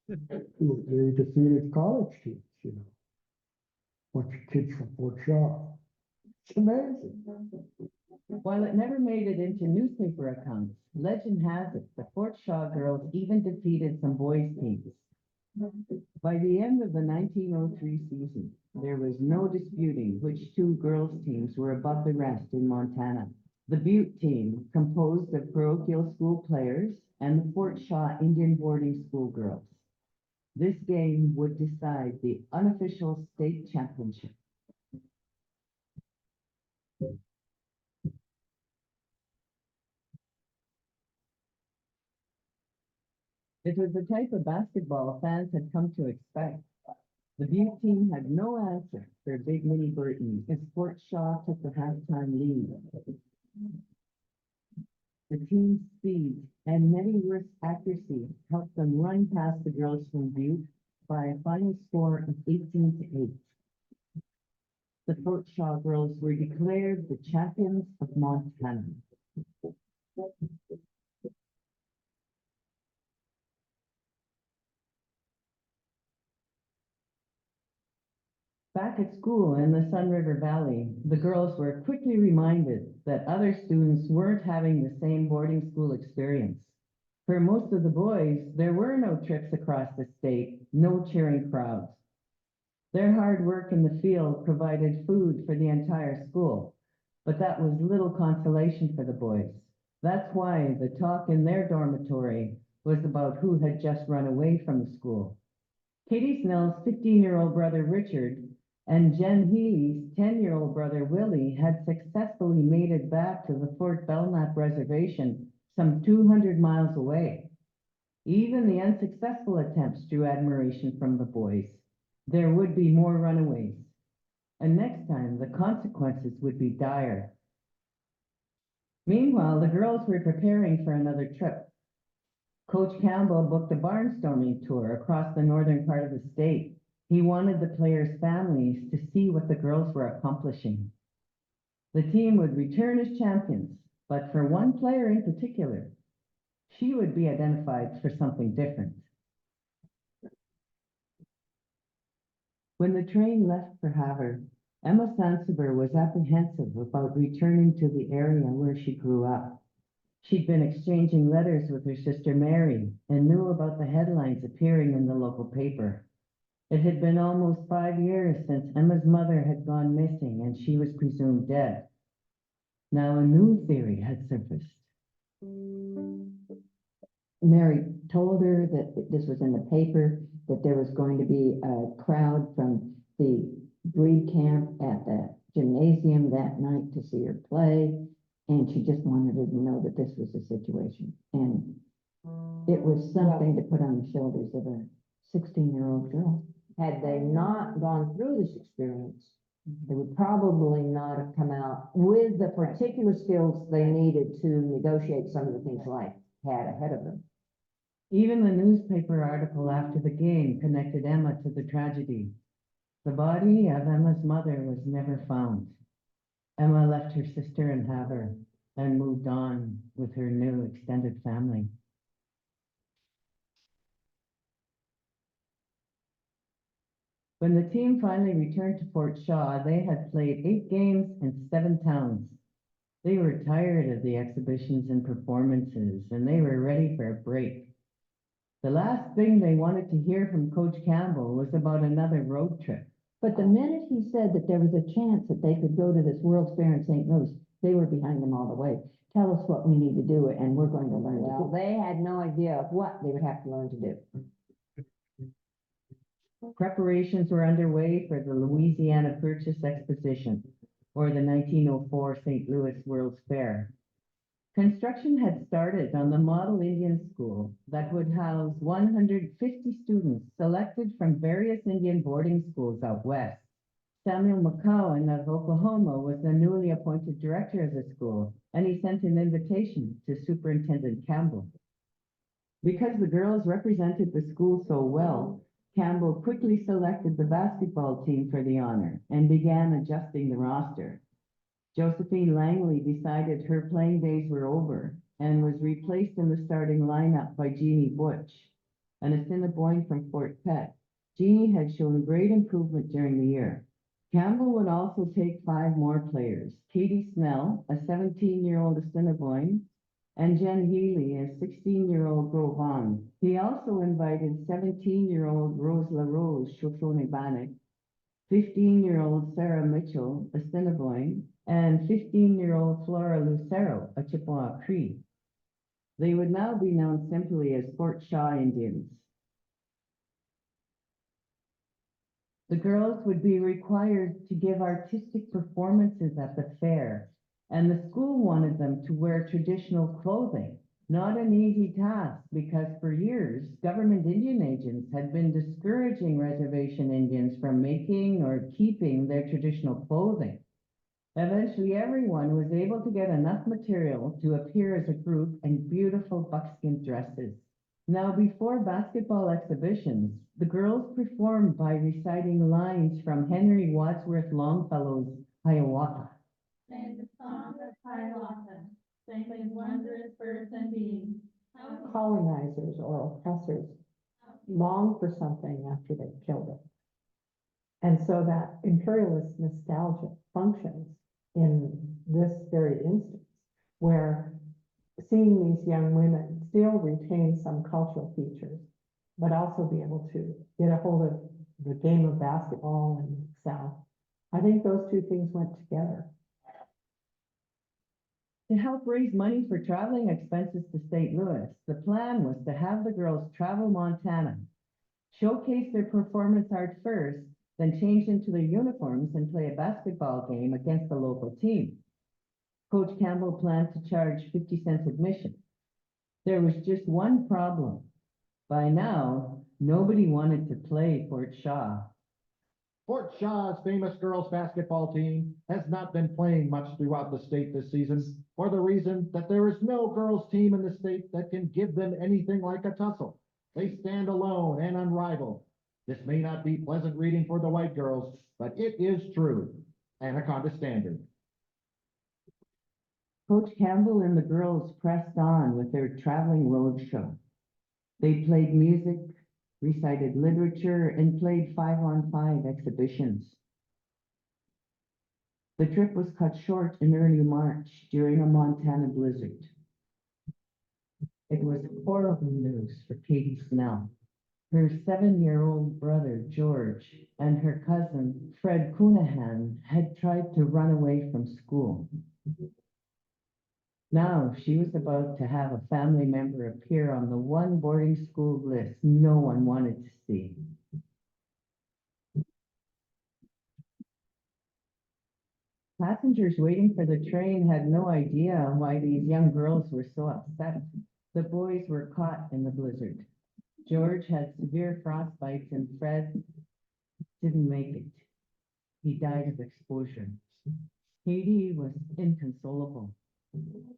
They defeated college teams, you know. Bunch of kids from Fort Shaw. It's amazing. While it never made it into newspaper accounts, legend has it the Fort Shaw girls even defeated some boys' teams. By the end of the 1903 season, there was no disputing which two girls' teams were above the rest in Montana. The Butte team, composed of parochial school players, and the Fort Shaw Indian boarding school girls. This game would decide the unofficial state championship. It was the type of basketball fans had come to expect. The Butte team had no answer for Big Minnie Burton as Fort Shaw took the halftime lead. The team's speed and Nettie Worth's accuracy helped them run past the girls from Butte by a final score of 18-8. The Fort Shaw girls were declared the champions of Montana. Back Back at school in the Sun River Valley, the girls were quickly reminded that other students weren't having the same boarding school experience. For most of the boys, there were no trips across the state, no cheering crowds. Their hard work in the field provided food for the entire school, but that was little consolation for the boys. That's why the talk in their dormitory was about who had just run away from the school. Katie Snell's 15-year-old brother Richard and Jen Healy's 10-year-old brother Willie had successfully made it back to the Fort Belknap Reservation some 200 miles away. Even the unsuccessful attempts drew admiration from the boys. There would be more runaways, and next time the consequences would be dire. Meanwhile, the girls were preparing for another trip. Coach Campbell booked a barnstorming tour across the northern part of the state. He wanted the players' families to see what the girls were accomplishing. The team would return as champions, but for one player in particular, she would be identified for something different. When the train left for Havre, Emma Sansevier was apprehensive about returning to the area where she grew up. She'd been exchanging letters with her sister Mary and knew about the headlines appearing in the local paper. It had been almost 5 years since Emma's mother had gone missing and she was presumed dead. Now a new theory had surfaced. Mary told her that this was in the paper, that there was going to be a crowd from the breed camp at the gymnasium that night to see her play, and she just wanted her to know that this was the situation. And it was something to put on the shoulders of a 16-year-old girl. Had they not gone through this experience, they would probably not have come out with the particular skills they needed to negotiate some of the things life had ahead of them. Even the newspaper article after the game connected Emma to the tragedy. The body of Emma's mother was never found. Emma left her sister in Havre and moved on with her new extended family. When the team finally returned to Fort Shaw, they had played 8 games in 7 towns. They were tired of the exhibitions and performances, and they were ready for a break. The last thing they wanted to hear from Coach Campbell was about another road trip. But the minute he said that there was a chance that they could go to this World's Fair in St. Louis, they were behind him all the way. Tell us what we need to do, and we're going to learn to do. Well, they had no idea of what they would have to learn to do. Preparations were underway for the Louisiana Purchase Exposition, or the 1904 St. Louis World's Fair. Construction had started on the Model Indian School that would house 150 students selected from various Indian boarding schools out west. Samuel McCowan of Oklahoma was the newly appointed director of the school, and he sent an invitation to Superintendent Campbell. Because the girls represented the school so well, Campbell quickly selected the basketball team for the honor and began adjusting the roster. Josephine Langley decided her playing days were over and was replaced in the starting lineup by Jeannie Butch, an Assiniboine from Fort Peck. Jeannie had shown great improvement during the year. Campbell would also take 5 more players, Katie Snell, a 17-year-old Assiniboine, and Jen Healy, a 16-year-old Gros Ventre. He also invited 17-year-old Rose LaRose, Shoshone-Bannock, 15-year-old Sarah Mitchell, Assiniboine, and 15-year-old Flora Lucero, a Chippewa Cree. They would now be known simply as Fort Shaw Indians. The girls would be required to give artistic performances at the fair, and the school wanted them to wear traditional clothing. Not an easy task, because for years, government Indian agents had been discouraging reservation Indians from making or keeping their traditional clothing. Eventually, everyone was able to get enough material to appear as a group in beautiful buckskin dresses. Now, before basketball exhibitions, the girls performed by reciting lines from Henry Wadsworth Longfellow's Hiawatha. Sing the song of Hiawatha, sing the wondrous birth and being. Colonizers or oppressors long for something after they've killed it. And so that imperialist nostalgia functions in this very instance, where seeing these young women still retain some cultural features, but also be able to get a hold of the game of basketball and excel. I think those two things went together. To help raise money for traveling expenses to St. Louis, the plan was to have the girls travel Montana, showcase their performance art first, then change into their uniforms and play a basketball game against the local team. Coach Campbell planned to charge 50 cents admission. There was just one problem. By now, nobody wanted to play Fort Shaw. Fort Shaw's famous girls basketball team has not been playing much throughout the state this season for the reason that there is no girls team in the state that can give them anything like a tussle. They stand alone and unrivaled. This may not be pleasant reading for the white girls, but it is true. Anaconda Standard. Coach Campbell and the girls pressed on with their traveling road show. They played music, recited literature, and played 5-on-5 exhibitions. The trip was cut short in early March during a Montana blizzard. It was horrible news for Katie Snell. Her 7-year-old brother, George, and her cousin, Fred Cunahan, had tried to run away from school. Now she was about to have a family member appear on the one boarding school list no one wanted to see. Passengers waiting for the train had no idea why these young girls were so upset. The boys were caught in the blizzard. George had severe frostbites and Fred didn't make it. He died of exposure. Katie was inconsolable.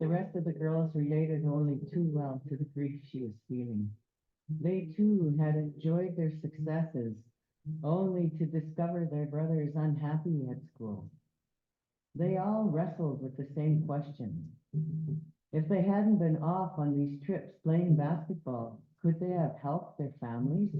The rest of the girls related only too well to the grief she was feeling. They too had enjoyed their successes, only to discover their brothers unhappy at school. They all wrestled with the same question. If they hadn't been off on these trips playing basketball, could they have helped their families?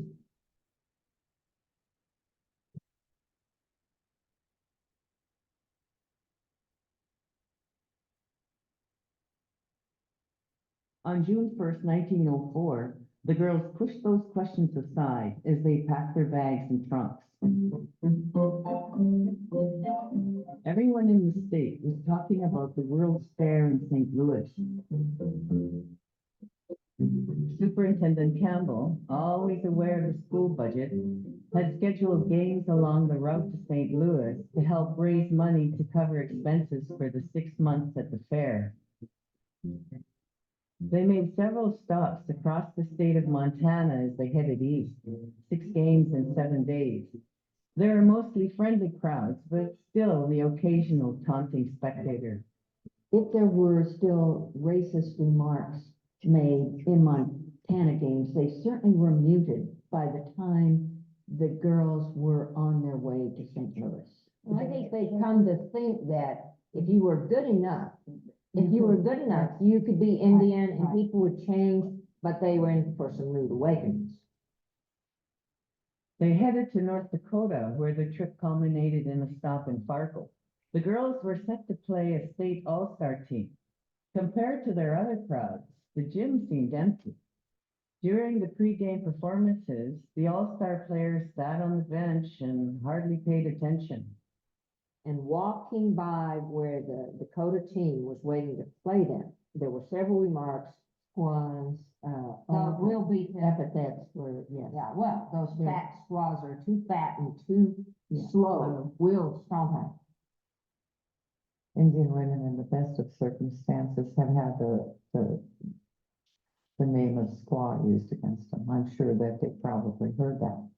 On June 1st, 1904, the girls pushed those questions aside as they packed their bags and trunks. Everyone in the state was talking about the World's Fair in St. Louis. Superintendent Campbell, always aware of the school budget, had scheduled games along the route to St. Louis to help raise money to cover expenses for the 6 months at the fair. They made several stops across the state of Montana as they headed east, 6 games in 7 days. There are mostly friendly crowds, but still the occasional taunting spectator. If there were still racist remarks made in Montana games, they certainly were muted by the time the girls were on their way to St. Louis. I think they come to think that if you were good enough, you could be Indian and people would change, but they were in for some rude awakenings. They headed to North Dakota, where the trip culminated in a stop in Fargo. The girls were set to play a state all-star team. Compared to their other crowds, the gym seemed empty. During the pregame performances, the all-star players sat on the bench and hardly paid attention. And walking by where the Dakota team was waiting to play them, there were several remarks, squaws, real beef epithets were, yes. Yeah, well, those fat squaws are too fat and too slow. We'll stomp them. Indian women in the best of circumstances have had the name of squaw used against them. I'm sure that they probably heard that.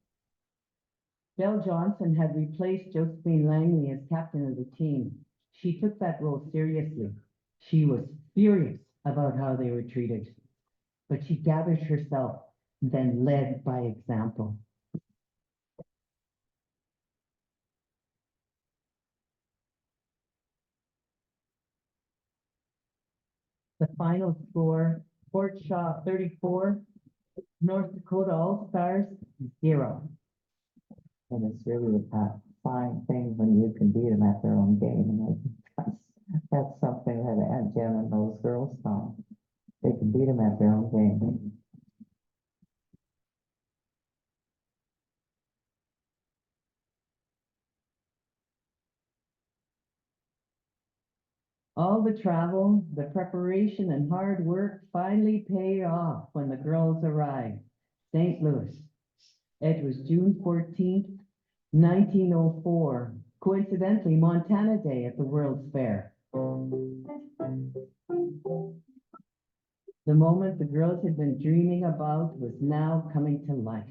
Belle Johnson had replaced Josephine Langley as captain of the team. She took that role seriously. She was furious about how they were treated, but she gathered herself, then led by example. The final score, Fort Shaw 34, North Dakota All-Stars 0. And it's really a fine thing when you can beat them at their own game. And I think that's something that Aunt Jen and those girls found. They can beat them at their own game. All the travel, the preparation, and hard work finally paid off when the girls arrived. St. Louis. It was June 14th, 1904, coincidentally Montana Day at the World's Fair. The moment the girls had been dreaming about was now coming to life.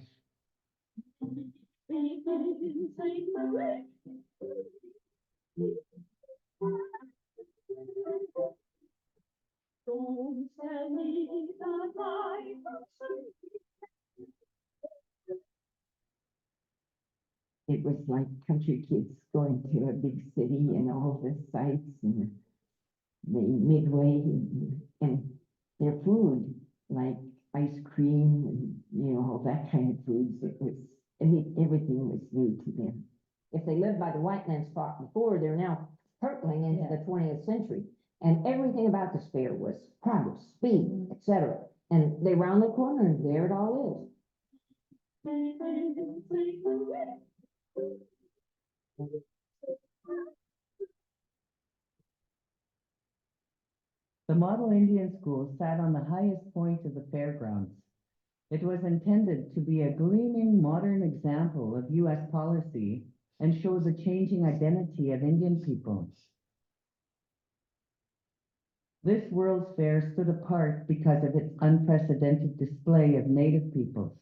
It was like country kids going to a big city and all the sights and the midway and their food, like ice cream and, you know, all that kind of foods. It was, everything was new to them. If they lived by the white man's clock before, they're now hurtling into the 20th century. And everything about this fair was progress, speed, etc. And they round the corner and there it all is. The Model Indian School sat on the highest point of the fairgrounds. It was intended to be a gleaming modern example of U.S. policy and shows a changing identity of Indian peoples. This World's Fair stood apart because of its unprecedented display of Native peoples.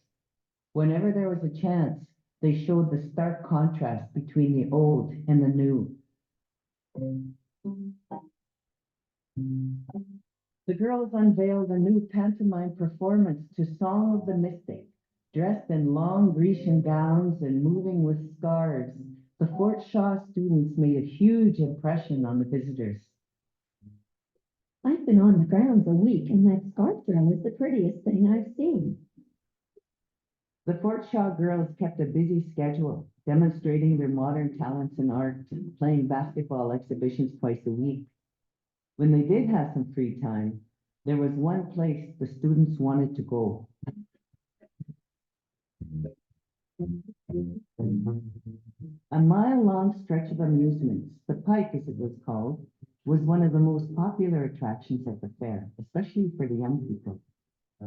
Whenever there was a chance, they showed the stark contrast between the old and the new. The girls unveiled a new pantomime performance to Song of the Mystic, dressed in long Grecian gowns and moving with scarves. The Fort Shaw students made a huge impression on the visitors. I've been on the grounds a week, and that scarf throw is the prettiest thing I've seen. The Fort Shaw girls kept a busy schedule, demonstrating their modern talents in art and playing basketball exhibitions twice a week. When they did have some free time, there was one place the students wanted to go. A mile-long stretch of amusements, the Pike as it was called, was one of the most popular attractions at the fair, especially for the young people.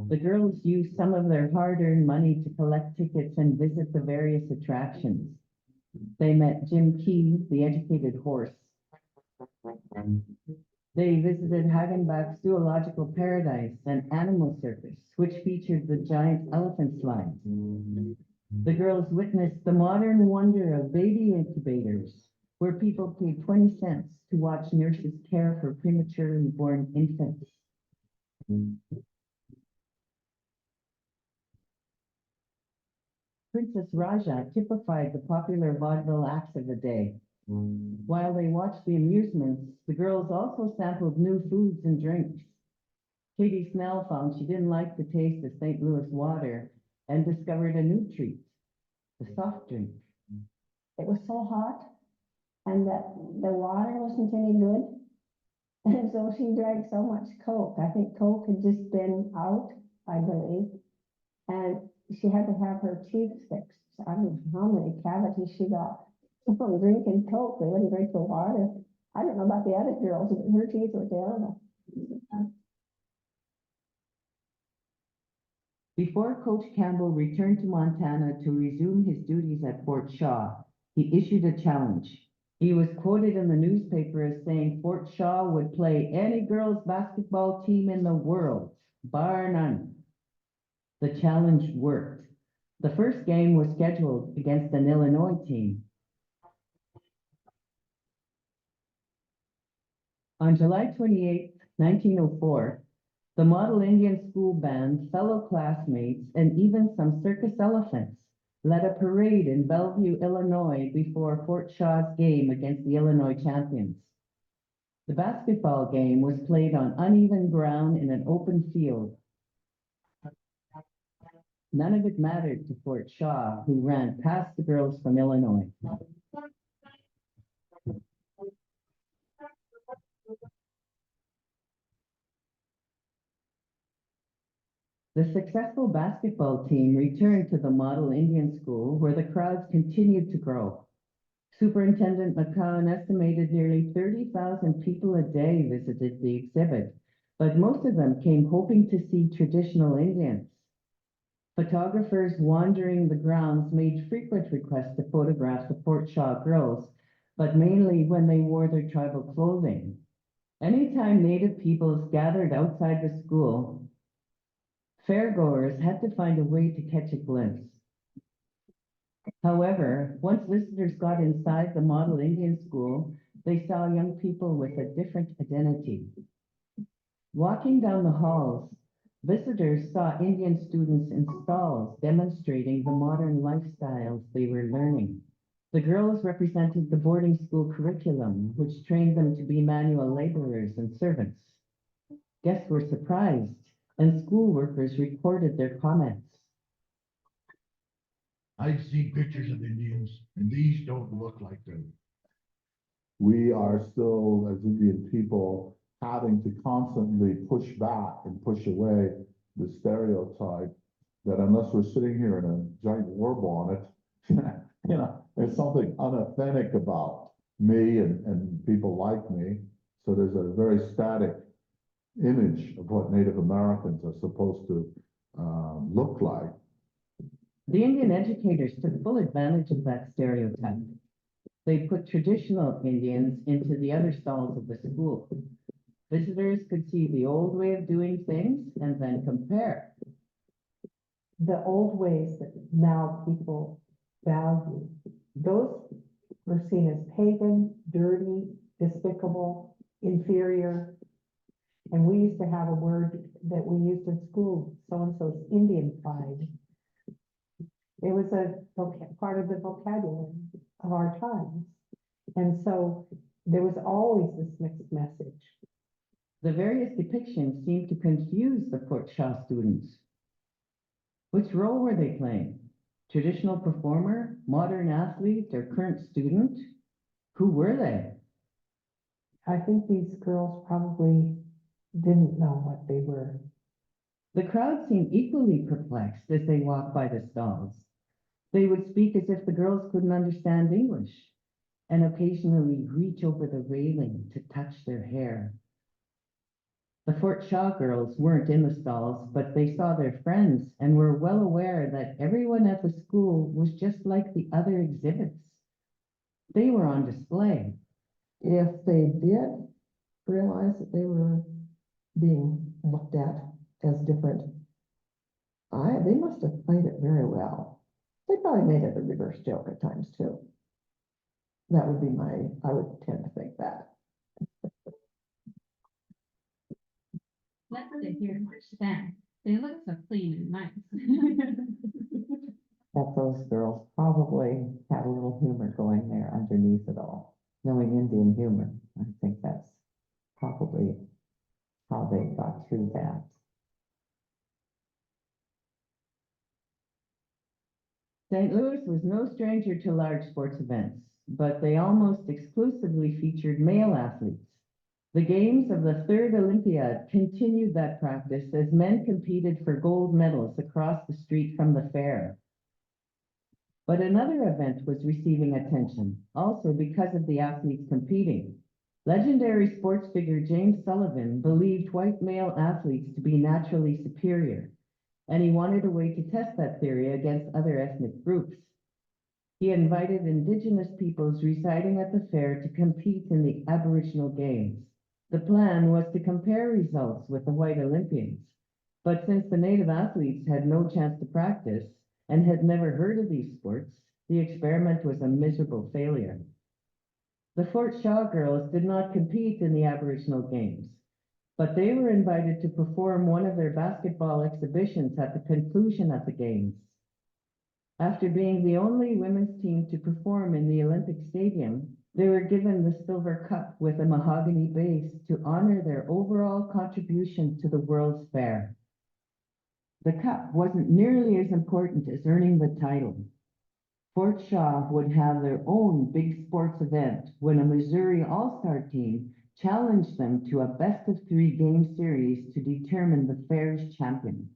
The girls used some of their hard-earned money to collect tickets and visit the various attractions. They met Jim Key, the educated horse. They visited Hagenbach's Zoological Paradise and Animal Circus, which featured the giant elephant slide. The girls witnessed the modern wonder of baby incubators, where people paid 20 cents to watch nurses care for prematurely born infants. Princess Raja typified the popular vaudeville acts of the day. While they watched the amusements, the girls also sampled new foods and drinks. Katie Snell found she didn't like the taste of St. Louis water and discovered a new treat, the soft drink. It was so hot and that the water wasn't any good. And so she drank so much Coke. I think Coke had just been out, I believe. And she had to have her teeth fixed. I don't know how many cavities she got from drinking Coke. They wouldn't drink the water. I don't know about the other girls, but her teeth were terrible. Before Coach Campbell returned to Montana to resume his duties at Fort Shaw, he issued a challenge. He was quoted in the newspaper as saying Fort Shaw would play any girls' basketball team in the world, bar none. The challenge worked. The first game was scheduled against an Illinois team. On July 28, 1904, the Model Indian School Band, fellow classmates, and even some circus elephants led a parade in Bellevue, Illinois before Fort Shaw's game against the Illinois champions. The basketball game was played on uneven ground in an open field. none of it mattered to Fort Shaw, who ran past the girls from Illinois. The successful basketball team returned to the Model Indian School, where the crowds continued to grow. Superintendent McCown estimated nearly 30,000 people a day visited the exhibit, but most of them came hoping to see traditional Indians. Photographers wandering the grounds made frequent requests to photograph the Fort Shaw girls, but mainly when they wore their tribal clothing. Anytime Native peoples gathered outside the school, fairgoers had to find a way to catch a glimpse. However, once visitors got inside the Model Indian School, they saw young people with a different identity. Walking down the halls, visitors saw Indian students in stalls demonstrating the modern lifestyles they were learning. The girls represented the boarding school curriculum, which trained them to be manual laborers and servants. Guests were surprised, and school workers recorded their comments. I've seen pictures of Indians, and these don't look like them. We are still, as Indian people, having to constantly push back and push away the stereotype that unless we're sitting here in a giant war bonnet, there's something unauthentic about me and people like me. So there's a very static image of what Native Americans are supposed to look like. The Indian educators took full advantage of that stereotype. They put traditional Indians into the other stalls of the school. Visitors could see the old way of doing things and then compare. The old ways that now people value, those were seen as pagan, dirty, despicable, inferior. And we used to have a word that we used in school, so-and-so's Indian-fied. It was a part of the vocabulary of our times. And so there was always this mixed message. The various depictions seemed to confuse the Fort Shaw students. Which role were they playing? Traditional performer, modern athlete, or current student? Who were they? I think these girls probably didn't know what they were. The crowd seemed equally perplexed as they walked by the stalls. They would speak as if the girls couldn't understand English, and occasionally reach over the railing to touch their hair. The Fort Shaw girls weren't in the stalls, but they saw their friends and were well aware that everyone at the school was just like the other exhibits. They were on display. If they did realize that they were being looked at as different, they must have played it very well. They probably made it a reverse joke at times too. That would be I would tend to think that. Let's sit here and understand. They look so clean and nice. That those girls probably had a little humor going there underneath it all. Knowing Indian humor, I think that's probably how they got through that. St. Louis was no stranger to large sports events, but they almost exclusively featured male athletes. The games of the Third Olympiad continued that practice as men competed for gold medals across the street from the fair. But another event was receiving attention, also because of the athletes competing. Legendary sports figure James Sullivan believed white male athletes to be naturally superior, and he wanted a way to test that theory against other ethnic groups. He invited Indigenous peoples residing at the fair to compete in the Aboriginal Games. The plan was to compare results with the white Olympians, but since the Native athletes had no chance to practice and had never heard of these sports, the experiment was a miserable failure. The Fort Shaw girls did not compete in the Aboriginal Games, but they were invited to perform one of their basketball exhibitions at the conclusion of the Games. After being the only women's team to perform in the Olympic Stadium, they were given the silver cup with a mahogany base to honor their overall contribution to the World's Fair. The cup wasn't nearly as important as earning the title. Fort Shaw would have their own big sports event when a Missouri All-Star team challenged them to a best-of-3 game series to determine the fair's champion.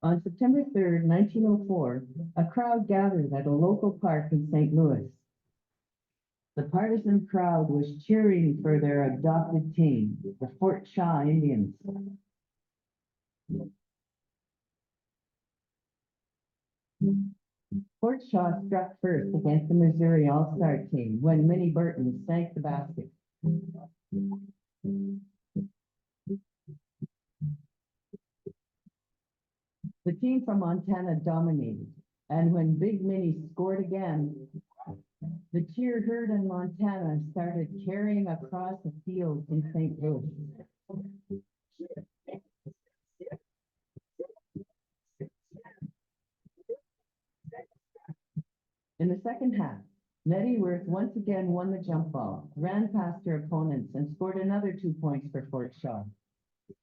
On September 3rd, 1904, a crowd gathered at a local park in St. Louis. The partisan crowd was cheering for their adopted team, the Fort Shaw Indians. Fort Shaw struck first against the Missouri All-Star team when Minnie Burton sank the basket. The team from Montana dominated, and when Big Minnie scored again, the cheer herd in Montana started carrying across the field in St. Louis. In the second half, Nettie Worth once again won the jump ball, ran past her opponents, and scored another 2 points for Fort Shaw.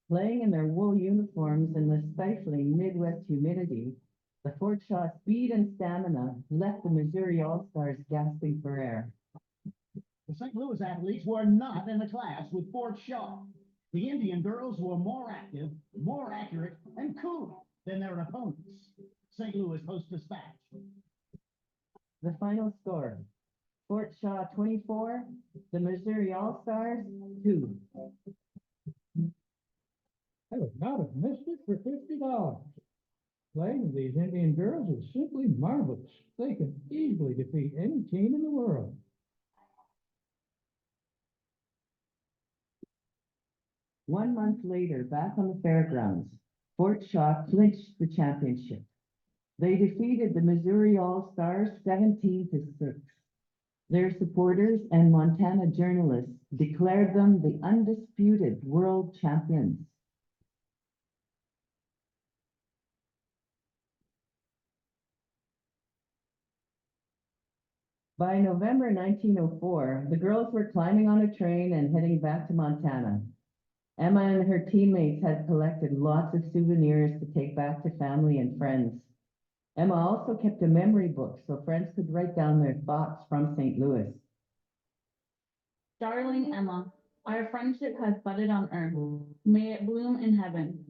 Playing in their wool uniforms in the stifling Midwest humidity, the Fort Shaw speed and stamina left the Missouri All-Stars gasping for air. The St. Louis athletes were not in the class with Fort Shaw. The Indian girls were more active, more accurate, and cooler than their opponents. St. Louis Post Dispatch. The final score, Fort Shaw 24, the Missouri All-Stars 2. I would not have missed it for $50. Playing with these Indian girls is simply marvelous. They can easily defeat any team in the world. One month later, back on the fairgrounds, Fort Shaw clinched the championship. They defeated the Missouri All-Stars 17-6. Their supporters and Montana journalists declared them the undisputed world champions. By November 1904, the girls were climbing on a train and heading back to Montana. Emma and her teammates had collected lots of souvenirs to take back to family and friends. Emma also kept a memory book so friends could write down their thoughts from St. Louis. Darling Emma, our friendship has budded on earth. May it bloom in heaven.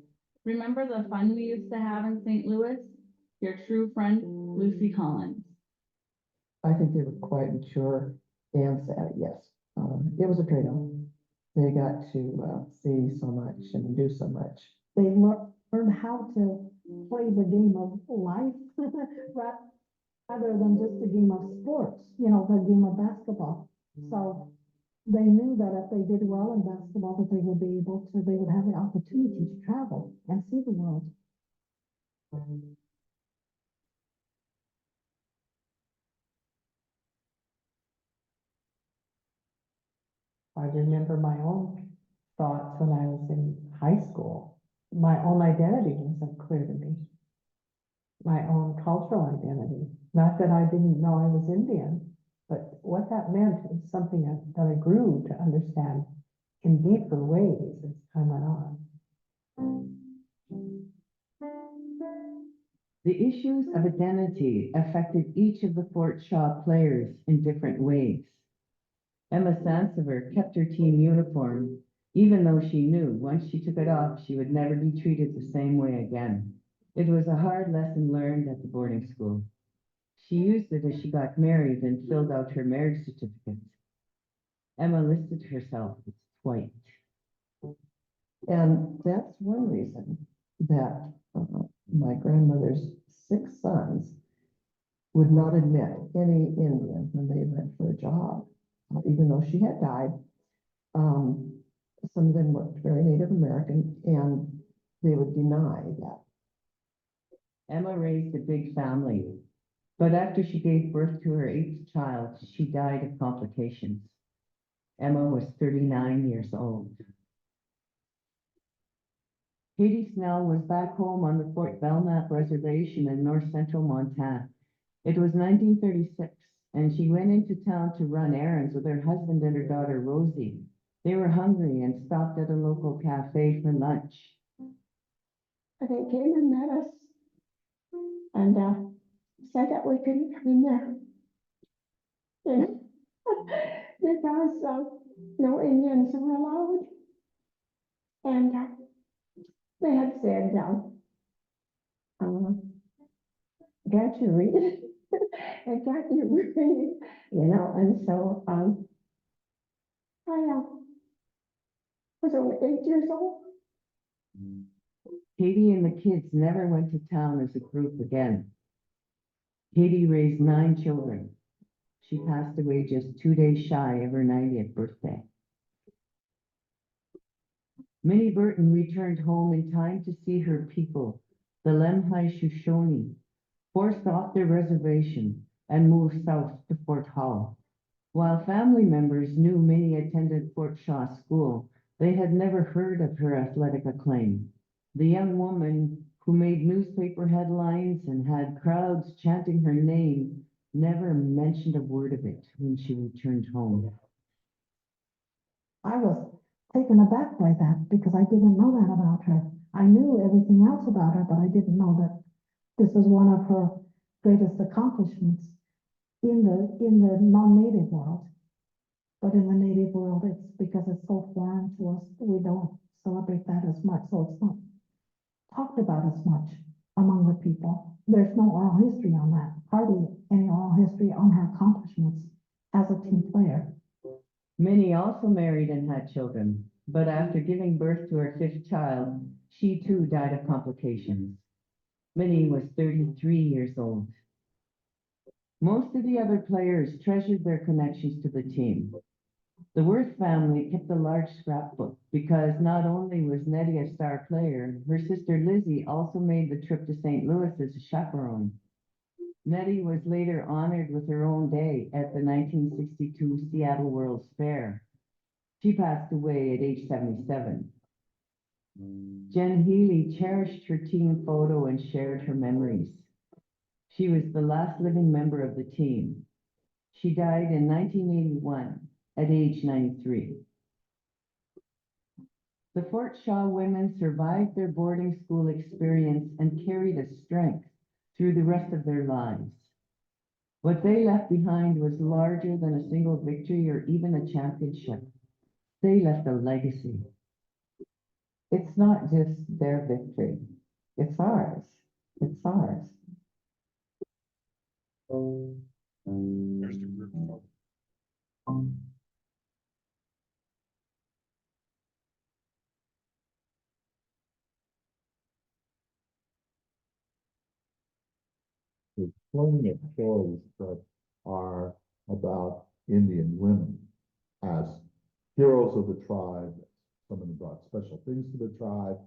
Remember the fun we used to have in St. Louis? Your true friend, Lucy Collins. I think they were quite mature and sad, yes. It was a trade-off. They got to see so much and do so much. They learn how to play the game of life rather than just a game of sports, you know, the game of basketball. So they knew that if they did well in basketball, that they would be able to, they would have the opportunity to travel and see the world. I remember my own thoughts when I was in high school. My own identity wasn't clear to me. My own cultural identity. Not that I didn't know I was Indian, but what that meant is something that I grew to understand in deeper ways as time went on. The issues of identity affected each of the Fort Shaw players in different ways. Emma Sansevier kept her team uniform, even though she knew once she took it off, she would never be treated the same way again. It was a hard lesson learned at the boarding school. She used it as she got married and filled out her marriage certificate. Emma listed herself as white. And that's one reason that my grandmother's 6 sons would not admit any Indian when they went for a job, even though she had died. Some of them looked very Native American, and they would deny that. Emma raised a big family, but after she gave birth to her 8th child, she died of complications. Emma was 39 years old. Katie Snell was back home on the Fort Belknap Reservation in north central Montana. It was 1936, and she went into town to run errands with her husband and her daughter Rosie. They were hungry and stopped at a local cafe for lunch. They came and met us and said that we couldn't come in there. And because no Indians were allowed. And they had said, can't you read? And can't you read? You know, and so I was only 8 years old. Katie and the kids never went to town as a group again. Katie raised 9 children. She passed away just 2 days shy of her 90th birthday. Minnie Burton returned home in time to see her people, the Lemhi Shoshone, forced off their reservation and moved south to Fort Hall. While family members knew Minnie attended Fort Shaw School, they had never heard of her athletic acclaim. The young woman who made newspaper headlines and had crowds chanting her name never mentioned a word of it when she returned home. I was taken aback by that because I didn't know that about her. I knew everything else about her, but I didn't know that this was one of her greatest accomplishments in the non-native world. But in the native world, it's because it's so foreign to us, we don't celebrate that as much. So it's not talked about as much among the people. There's no oral history on that, hardly any oral history on her accomplishments as a team player. Minnie also married and had children, but after giving birth to her 5th child, she too died of complications. Minnie was 33 years old. Most of the other players treasured their connections to the team. The Worth family kept a large scrapbook because not only was Nettie a star player, her sister Lizzie also made the trip to St. Louis as a chaperone. Nettie was later honored with her own day at the 1962 Seattle World's Fair. She passed away at age 77. Jen Healy cherished her team photo and shared her memories. She was the last living member of the team. She died in 1981 at age 93. The Fort Shaw women survived their boarding school experience and carried a strength through the rest of their lives. What they left behind was larger than a single victory or even a championship. They left a legacy. It's not just their victory. It's ours. It's ours. There's the group photo. There's plenty of stories that are about Indian women as heroes of the tribe. Some of them brought special things to the tribe,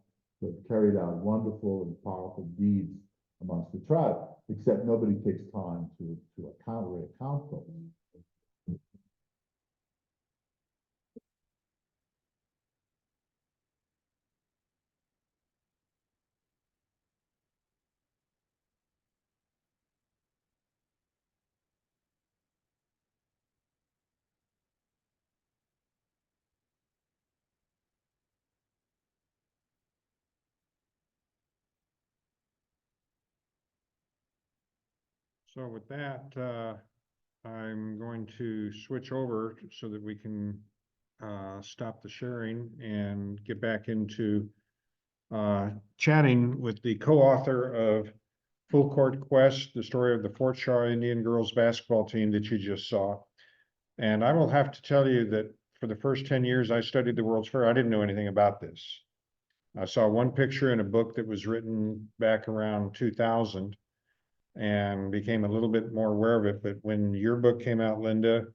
but carried out wonderful and powerful deeds amongst the tribe, except nobody takes time to recount those. So with that, I'm going to switch over so that we can stop the sharing and get back into chatting with the co-author of Full Court Quest, the story of the Fort Shaw Indian girls basketball team that you just saw. And I will have to tell you that for the first 10 years I studied the World's Fair, I didn't know anything about this. I saw one picture in a book that was written back around 2000 and became a little bit more aware of it. But when your book came out, Linda,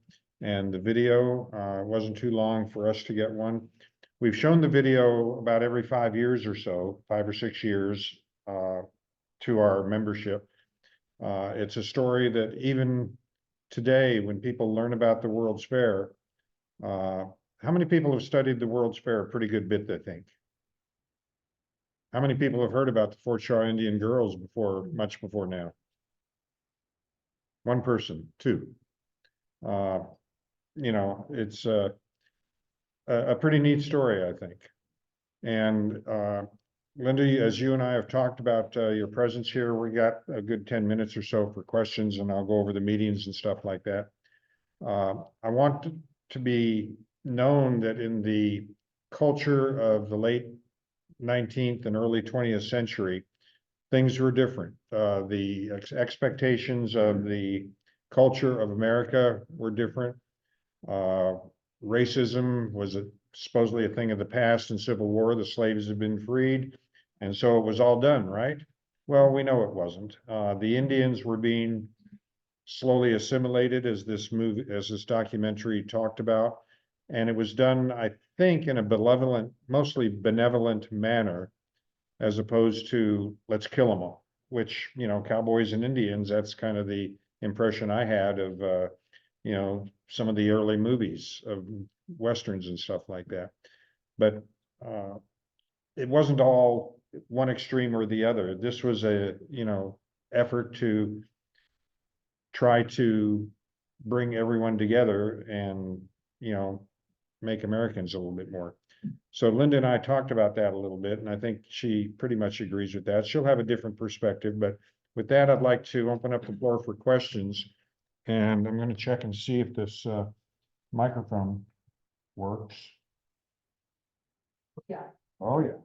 and the video, it wasn't too long for us to get one. We've shown the video about every 5 years or so, 5 or 6 years, to our membership. It's a story that even today, when people learn about the World's Fair, how many people have studied the World's Fair? A pretty good bit, I think. How many people have heard about the Fort Shaw Indian girls before, much before now? One person, 2. You know, it's a pretty neat story, I think. And Linda, as you and I have talked about your presence here, we got a good 10 minutes or so for questions, and I'll go over the meetings and stuff like that. I want to be known that in the culture of the late 19th and early 20th century, things were different. The expectations of the culture of America were different. Racism was supposedly a thing of the past. In Civil War, the slaves had been freed, and so it was all done, right? Well, we know it wasn't. The Indians were being slowly assimilated, as this documentary talked about, and it was done, I think, in a mostly benevolent manner, as opposed to let's kill them all. Which, you know, cowboys and Indians, that's kind of the impression I had of you know, some of the early movies of Westerns and stuff like that. But it wasn't all one extreme or the other. This was a, you know, effort to try to bring everyone together and, you know, make Americans a little bit more. So Linda and I talked about that a little bit, and I think she pretty much agrees with that. She'll have a different perspective, but with that, I'd like to open up the floor for questions. And I'm going to check and see if this microphone works. Yeah. Oh, yeah.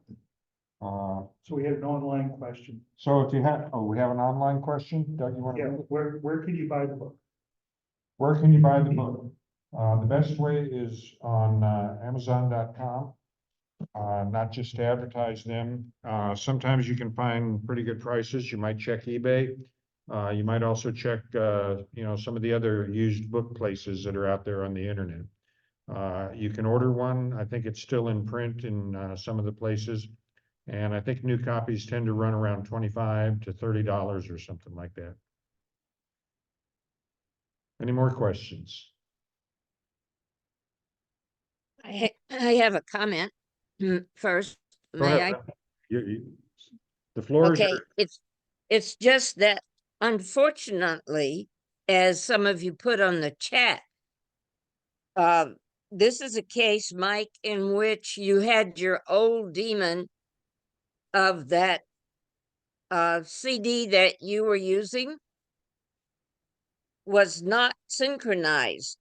So we have an online question. So if you have, we have an online question. Doug, you want to read it? Where can you buy the book? Where can you buy the book? The best way is on Amazon.com. Not just to advertise them. Sometimes you can find pretty good prices. You might check eBay. You might also check, you know, some of the other used book places that are out there on the internet. You can order one. I think it's still in print in some of the places. And I think new copies tend to run around $25 to $30 or something like that. Any more questions? I have a comment first. Go May ahead. I? The floor is Okay, yours. it's just that unfortunately, as some of you put on the chat, this is a case, Mike, in which you had your old demon of that CD that you were using was not synchronized.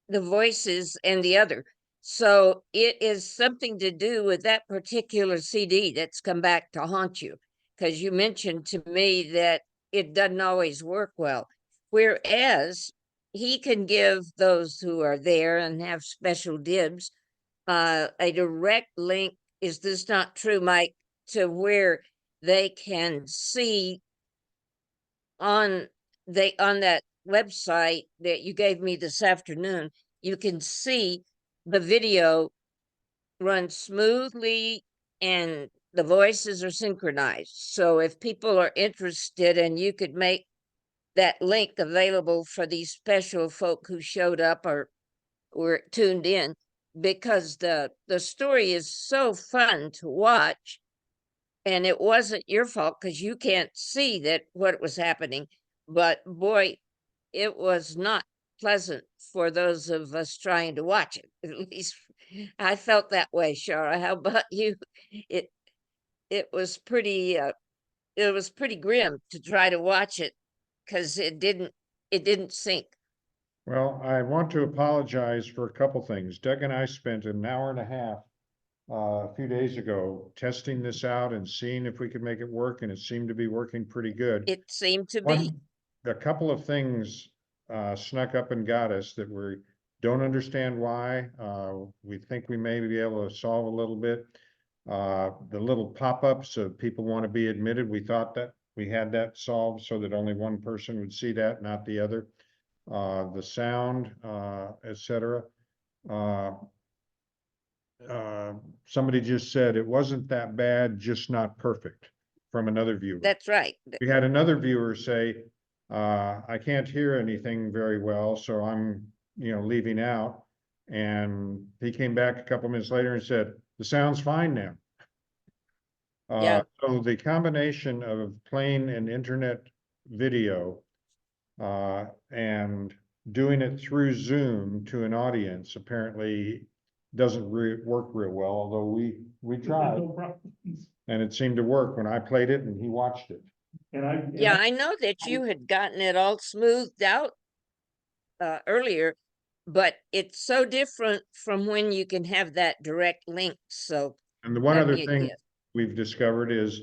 The voices and the other. So it is something to do with that particular CD that's come back to haunt you. Because you mentioned to me that it doesn't always work well. Whereas he can give those who are there and have special dibs a direct link. Is this not true, Mike? To where they can see on that website that you gave me this afternoon, you can see the video run smoothly and the voices are synchronized. So if people are interested, and you could make that link available for these special folk who showed up or were tuned in, because the story is so fun to watch. And it wasn't your fault because you can't see that what was happening. But boy, it was not pleasant for those of us trying to watch it. At least I felt that way, Shara. How about you? It it was pretty grim to try to watch it because it didn't sync. Well, I want to apologize for a couple things. Doug and I spent an hour and a half a few days ago testing this out and seeing if we could make it work, and it seemed to be working pretty good. It seemed to be. A couple of things snuck up and got us that we don't understand why. We think we may be able to solve a little bit. The little pop-ups of people want to be admitted, we thought that we had that solved so that only one person would see that, not the other. The sound, etc. Somebody just said it wasn't that bad, just not perfect, from another viewer. That's right. We had another viewer say, I can't hear anything very well, so I'm, you know, leaving out. And he came back a couple minutes later and said, the sound's fine now. Yeah. So the combination of playing an internet video And doing it through Zoom to an audience apparently doesn't work real well, although we tried. No problems. And it seemed to work when I played it and he watched it. Yeah, I know that you had gotten it all smoothed out earlier, but it's so different from when you can have that direct link. So And the one that'd other be a thing gift. we've discovered is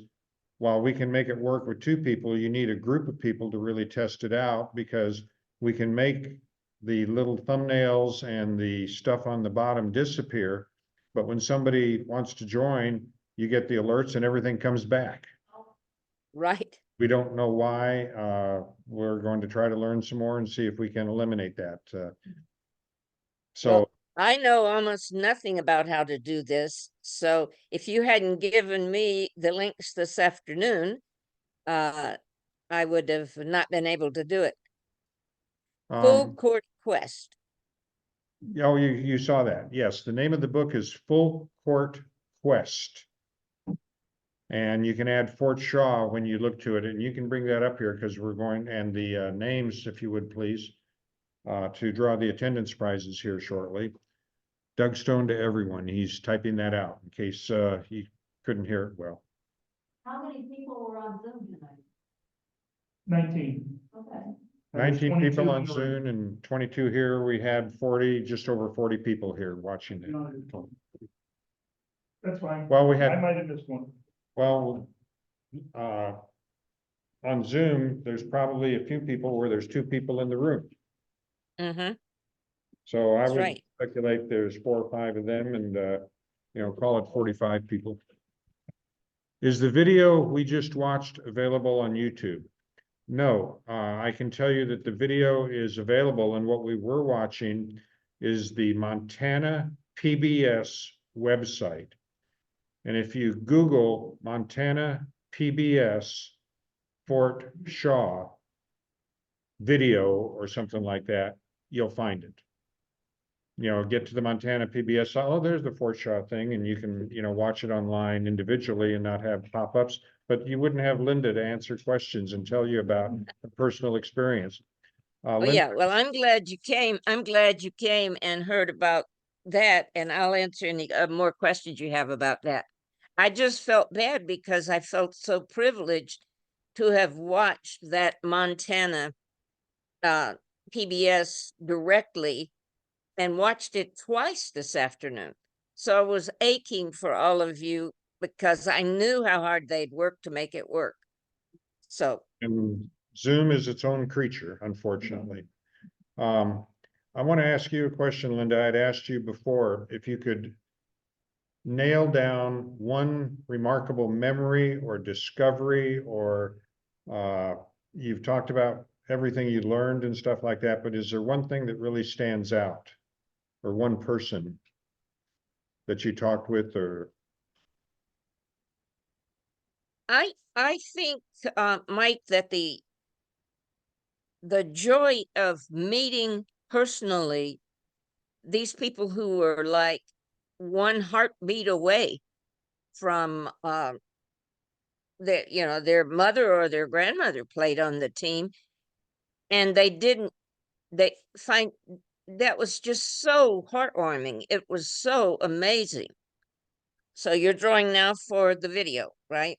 while we can make it work with two people, you need a group of people to really test it out because we can make the little thumbnails and the stuff on the bottom disappear. But when somebody wants to join, you get the alerts and everything comes back. Right. We don't know why. We're going to try to learn some more and see if we can eliminate that. So. Well, I know almost nothing about how to do this. So if you hadn't given me the links this afternoon, I would have not been able to do it. Full Court Quest. Oh, you saw that. Yes, the name of the book is Full Court Quest. And you can add Fort Shaw when you look to it, and you can bring that up here because we're going, and the names, if you would please, to draw the attendance prizes here shortly. Doug Stone to everyone. He's typing that out in case he couldn't hear it well. How many people were on Zoom tonight? 19. Okay. 19 people on Zoom and 22 here. We had 40, just over 40 people here watching it. That's fine. Well, we I had, might have missed one. well, on Zoom, there's probably a few people where there's 2 people in the room. Mm-hmm. So I That's would right. speculate there's 4 or 5 of them and, call it 45 people. Is the video we just watched available on YouTube? No, I can tell you that the video is available, and what we were watching is the Montana PBS website. And if you Google Montana PBS Fort Shaw video or something like that, you'll find it. Get to the Montana PBS, oh, there's the Fort Shaw thing, and you can, watch it online individually and not have pop-ups. But you wouldn't have Linda to answer questions and tell you about a personal experience. Oh, Linda, yeah. Well, I'm glad you came. I'm glad you came and heard about that, and I'll answer any more questions you have about that. I just felt bad because I felt so privileged to have watched that Montana PBS directly and watched it twice this afternoon. So I was aching for all of you because I knew how hard they'd worked to make it work. So and Zoom is its own creature, unfortunately. I want to ask you a question, Linda. I'd asked you before if you could nail down one remarkable memory or discovery, or you've talked about everything you learned and stuff like that, but is there one thing that really stands out, or one person that you talked with, or? I think, Mike, that the joy of meeting personally these people who were like one heartbeat away from their mother or their grandmother played on the team, and they find that was just so heartwarming. It was so amazing. So you're drawing now for the video, right?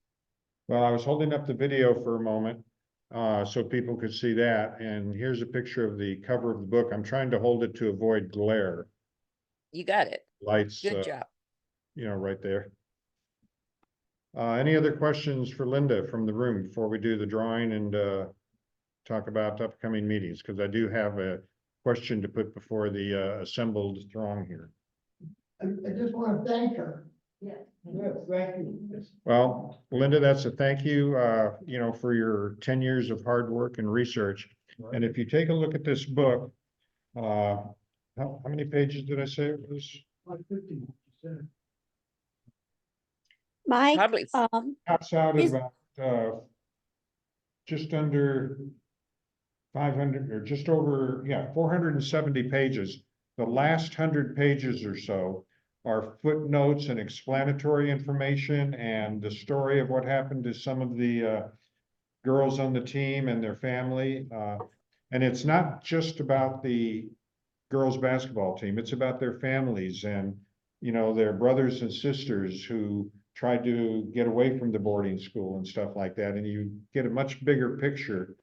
Well, I was holding up the video for a moment so people could see that. And here's a picture of the cover of the book. I'm trying to hold it to avoid glare. You got it. Lights, Good job. right there. Any other questions for Linda from the room before we do the drawing and talk about upcoming meetings? Because I do have a question to put before the assembled throng here. I just want to thank her. Yes. Yes, thank you. Well, Linda, that's a thank you, for your 10 years of hard work and research. And if you take a look at this book, how many pages did I say it was? Like 50. Mike, Probably. Tops out at Is- about just under 500 or just over, 470 pages. The last 100 pages or so are footnotes and explanatory information and the story of what happened to some of the girls on the team and their family. And it's not just about the girls' basketball team, it's about their families and, you know, their brothers and sisters who tried to get away from the boarding school and stuff like that. And you get a much bigger picture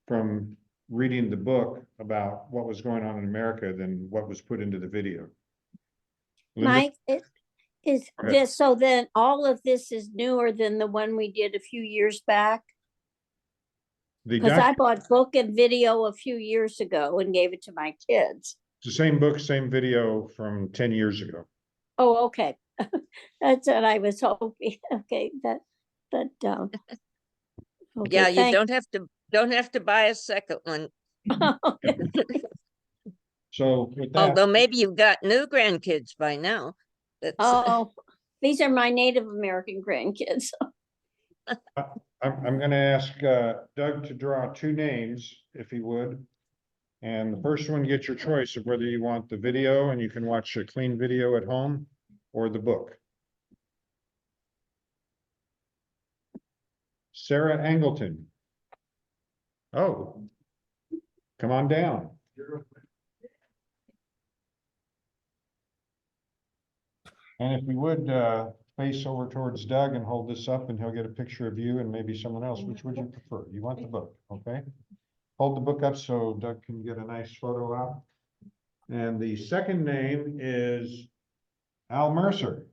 from reading the book about what was going on in America than what was put into the video. Linda? Mike, is Go ahead. this, so then all of this is newer than the one we did a few years back? The Because I doc, bought book and video a few years ago and gave it to my kids. the same book, same video from 10 years ago. Oh, okay. That's what I was hoping. Okay, but, okay, Yeah, you thank- don't have to buy a second one. So with that, Although maybe you've got new grandkids by now. That's, Oh, these are my Native American grandkids. I'm gonna ask Doug to draw two names, if he would. And the first one gets your choice of whether you want the video and you can watch a clean video at home or the book. Sarah Angleton. Oh, come on down. And if you would, face over towards Doug and hold this up and he'll get a picture of you and maybe someone else. Which would you prefer? You want the book, okay? Hold the book up so Doug can get a nice photo out. And the second name is Al Mercer.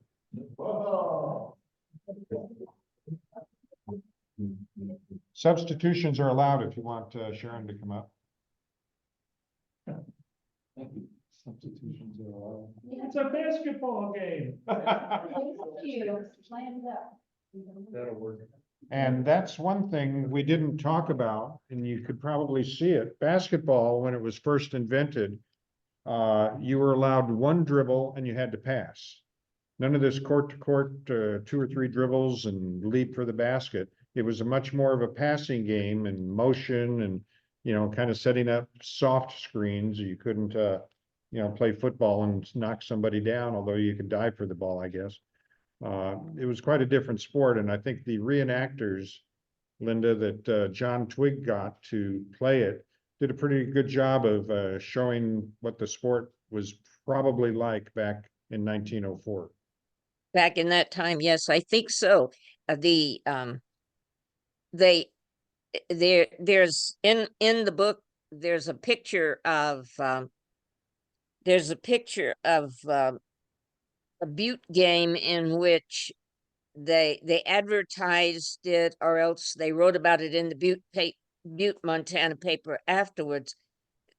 Substitutions are allowed if you want Sharon to come up. Substitutions are allowed. It's a basketball game. That'll work. And that's one thing we didn't talk about, and you could probably see it. Basketball, when it was first invented, you were allowed one dribble and you had to pass. None of this court to court, 2 or 3 dribbles and leap for the basket. It was a much more of a passing game and motion and, you know, kind of setting up soft screens. You couldn't, you know, play football and knock somebody down, although you could dive for the ball, I guess. It was quite a different sport, and I think the reenactors, Linda, that John Twigg got to play it, did a pretty good job of showing what the sport was probably like back in 1904. back in that time, yes, I think so. There's in the book, there's a picture of a Butte game in which they advertised it, or else they wrote about it in the Butte, Montana paper afterwards.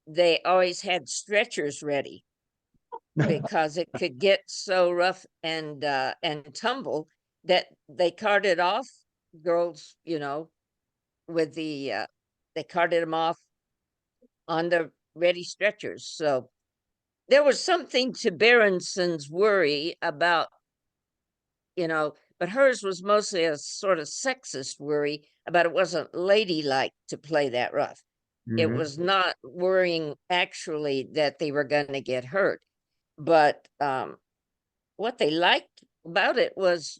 They always had stretchers ready because it could get so rough and tumble that they carted off girls, you know, with the they carted them off on the ready stretchers. So there was something to Berenson's worry about, you know, but hers was mostly a sort of sexist worry about it wasn't ladylike to play that rough. It was not worrying actually that they were going to get hurt. But what they liked about it was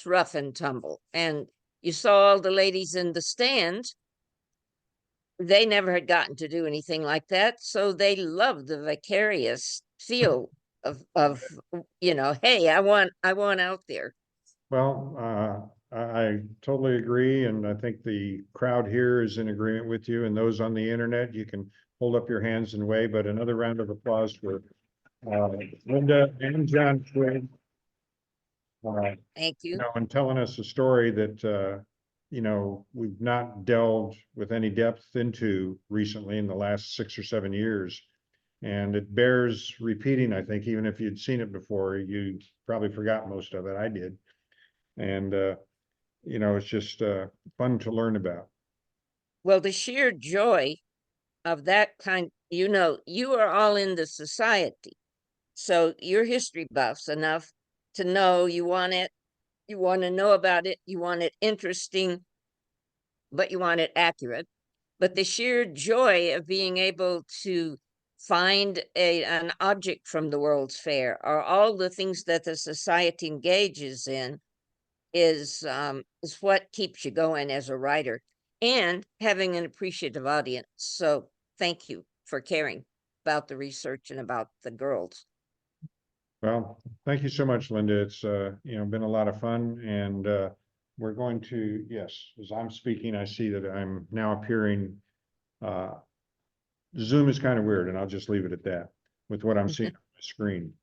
rough and tumble. And you saw all the ladies in the stands. They never had gotten to do anything like that. So they loved the vicarious feel of you know, hey, I want out there. Well, I totally agree, and I think the crowd here is in agreement with you, and those on the internet, you can hold up your hands and wave, but another round of applause for Linda and John Twigg. Thank you. You know, and telling us a story that, you know, we've not delved with any depth into recently in the last 6 or 7 years. And it bears repeating, I think, even if you'd seen it before, you probably forgot most of it. I did. And, you know, it's just fun to learn about. Well, the sheer joy of that kind, you know, you are all in the society. So you're history buffs enough to know you want to know about it, you want it interesting, but you want it accurate. But the sheer joy of being able to find an object from the World's Fair, or all the things that the society engages in, is what keeps you going as a writer, and having an appreciative audience. So thank you for caring about the research and about the girls. Well, thank you so much, Linda. It's, been a lot of fun, and, we're going to, yes, as I'm speaking, I see that I'm now appearing, Zoom is kind of weird, and I'll just leave it at that with what I'm seeing on the screen.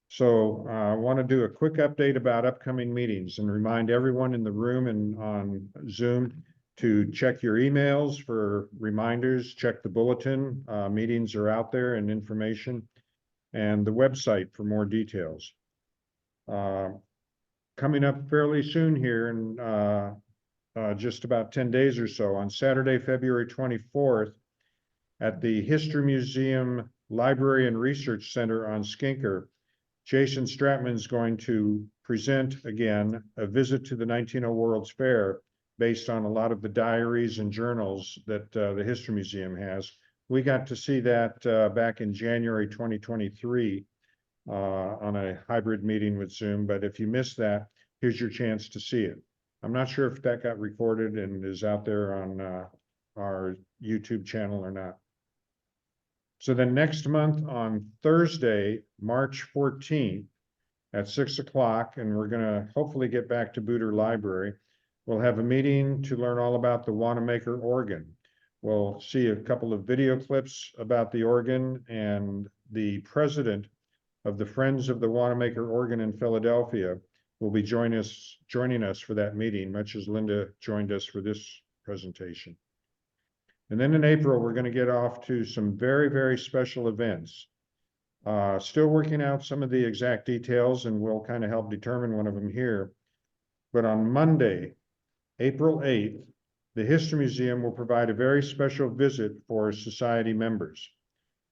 So I want to do a quick update about upcoming meetings and remind everyone in the room and on Zoom to check your emails for reminders, check the bulletin. Meetings are out there and information, and the website for more details. Coming up fairly soon here in just about 10 days or so, on Saturday, February 24th, at the History Museum Library and Research Center on Skinker, Jason Stratman is going to present again a visit to the 1900 World's Fair based on a lot of the diaries and journals that the History Museum has. We got to see that back in January 2023 on a hybrid meeting with Zoom, but if you missed that, here's your chance to see it. I'm not sure if that got recorded and is out there on our YouTube channel or not. So then next month on Thursday, March 14th at 6 o'clock, and we're gonna hopefully get back to Booter Library, we'll have a meeting to learn all about the Wanamaker organ. We'll see a couple of video clips about the organ, and the president of the Friends of the Wanamaker organ in Philadelphia will be joining us for that meeting, much as Linda joined us for this presentation. And then in April, we're going to get off to some very, very special events. Still working out some of the exact details, and we'll kind of help determine one of them here. But on Monday, April 8th, the History Museum will provide a very special visit for society members.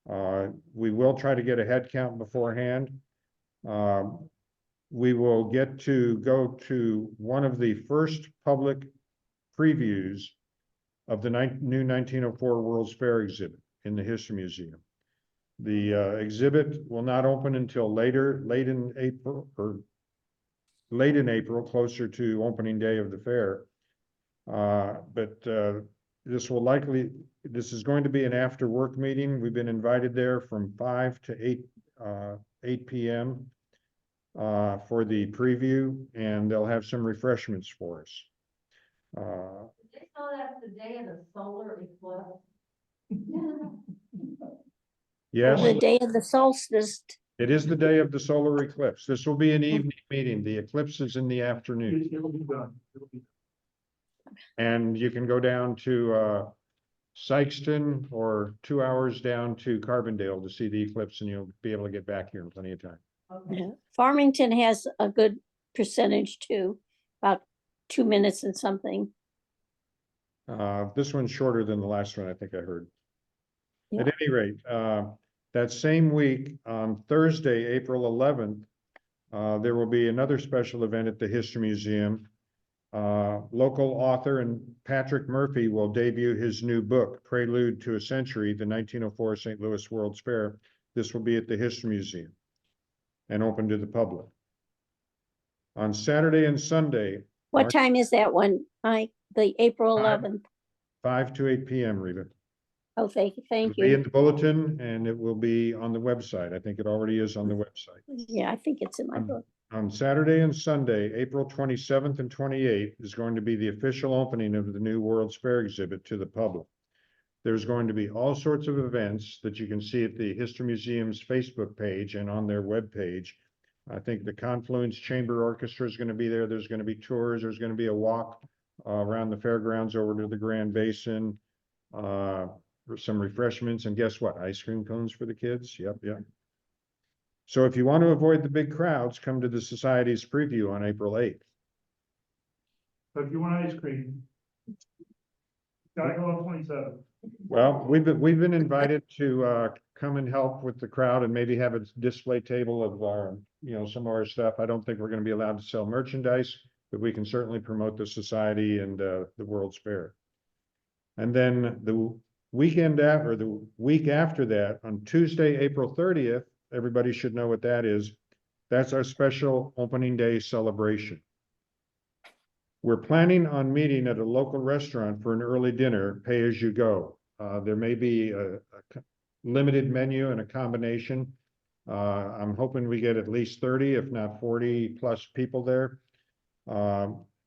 We will try to get a head count beforehand. We will get to go to one of the first public previews of the new 1904 World's Fair exhibit in the History Museum. The exhibit will not open until late in April, closer to opening day of the fair. But this is going to be an after work meeting. We've been invited there from 5 to 8 p.m. For the preview, and they'll have some refreshments for us. Did they know that's the day of the solar eclipse? Yes, The day of the solstice. it is the day of the solar eclipse. This will be an evening meeting. The eclipse is in the afternoon. And you can go down to Sykeston or 2 hours down to Carbondale to see the eclipse, and you'll be able to get back here in plenty of time. Yeah. Farmington has a good percentage too, about 2 minutes and something. This one's shorter than the last one, I think I heard. Yeah. At any rate, that same week, on Thursday, April 11th, there will be another special event at the History Museum. Local author and Patrick Murphy will debut his new book, Prelude to a Century, the 1904 St. Louis World's Fair. This will be at the History Museum and open to the public. On Saturday and Sunday. What time is that one, Mike? The April 11th? 5 to 8 p.m., Rita. Oh, thank you, thank It'll be in you. the bulletin, and it will be on the website. I think it already is on the website. Yeah, I think it's in my book. On Saturday and Sunday, April 27th and 28th, is going to be the official opening of the new World's Fair exhibit to the public. There's going to be all sorts of events that you can see at the History Museum's Facebook page and on their web page. I think the Confluence Chamber Orchestra is going to be there. There's going to be tours. There's going to be a walk around the fairgrounds over to the Grand Basin. Some refreshments, and guess what? Ice cream cones for the kids. Yep. So if you want to avoid the big crowds, come to the Society's preview on April 8th. But if you want ice cream, gotta go on 27. Well, we've been invited to come and help with the crowd and maybe have a display table of our, some of our stuff. I don't think we're going to be allowed to sell merchandise, but we can certainly promote the Society and the World's Fair. And then the week after that, on Tuesday, April 30th, everybody should know what that is. That's our special opening day celebration. We're planning on meeting at a local restaurant for an early dinner, pay as you go. There may be a limited menu and a combination. I'm hoping we get at least 30, if not 40 plus people there.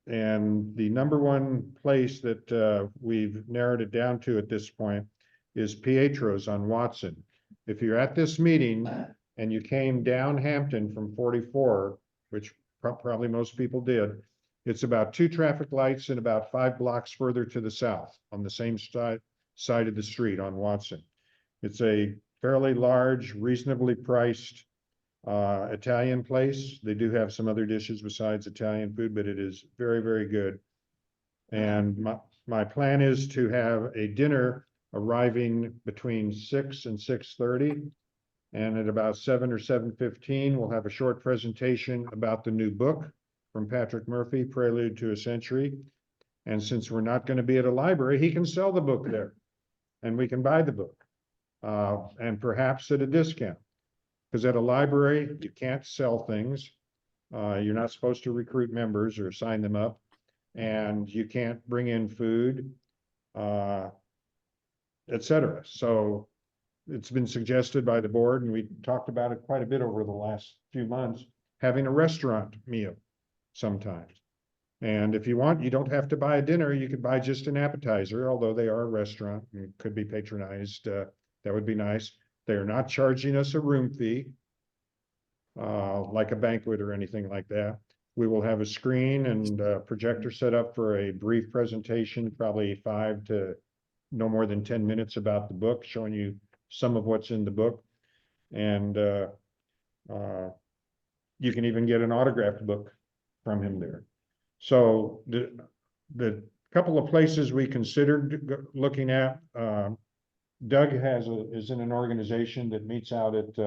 And the number one place that we've narrowed it down to at this point is Pietro's on Watson. If you're at this meeting and you came down Hampton from 44, which probably most people did, it's about 2 traffic lights and about 5 blocks further to the south on the same side of the street on Watson. It's a fairly large, reasonably priced Italian place. They do have some other dishes besides Italian food, but it is very, very good. And my plan is to have a dinner arriving between 6 and 6:30. And at about 7 or 7:15, we'll have a short presentation about the new book from Patrick Murphy, Prelude to a Century. And since we're not going to be at a library, he can sell the book there and we can buy the book and perhaps at a discount. Because at a library, you can't sell things. You're not supposed to recruit members or sign them up. And you can't bring in food, etc. So it's been suggested by the board, and we talked about it quite a bit over the last few months, having a restaurant meal sometimes. And if you want, you don't have to buy a dinner. You could buy just an appetizer, although they are a restaurant and could be patronized. That would be nice. They are not charging us a room fee, like a banquet or anything like that. We will have a screen and a projector set up for a brief presentation, probably 5 to no more than 10 minutes about the book, showing you some of what's in the book. And you can even get an autographed book from him there. So the couple of places we considered looking at, Doug is in an organization that meets out at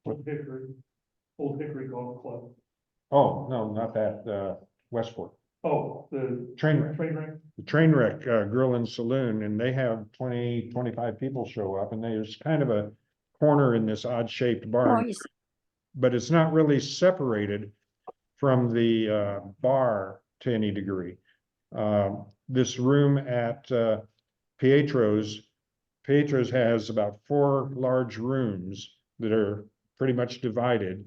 Old Hickory Golf Club. Oh, no, not that, Westport. Oh, the Train wreck. wreck. The Trainwreck Grill and Saloon, and they have 20, 25 people show up, and there's kind of a corner in this odd shaped barn, Noise. but it's not really separated from the bar to any degree. This room at Pietro's has about 4 large rooms that are pretty much divided.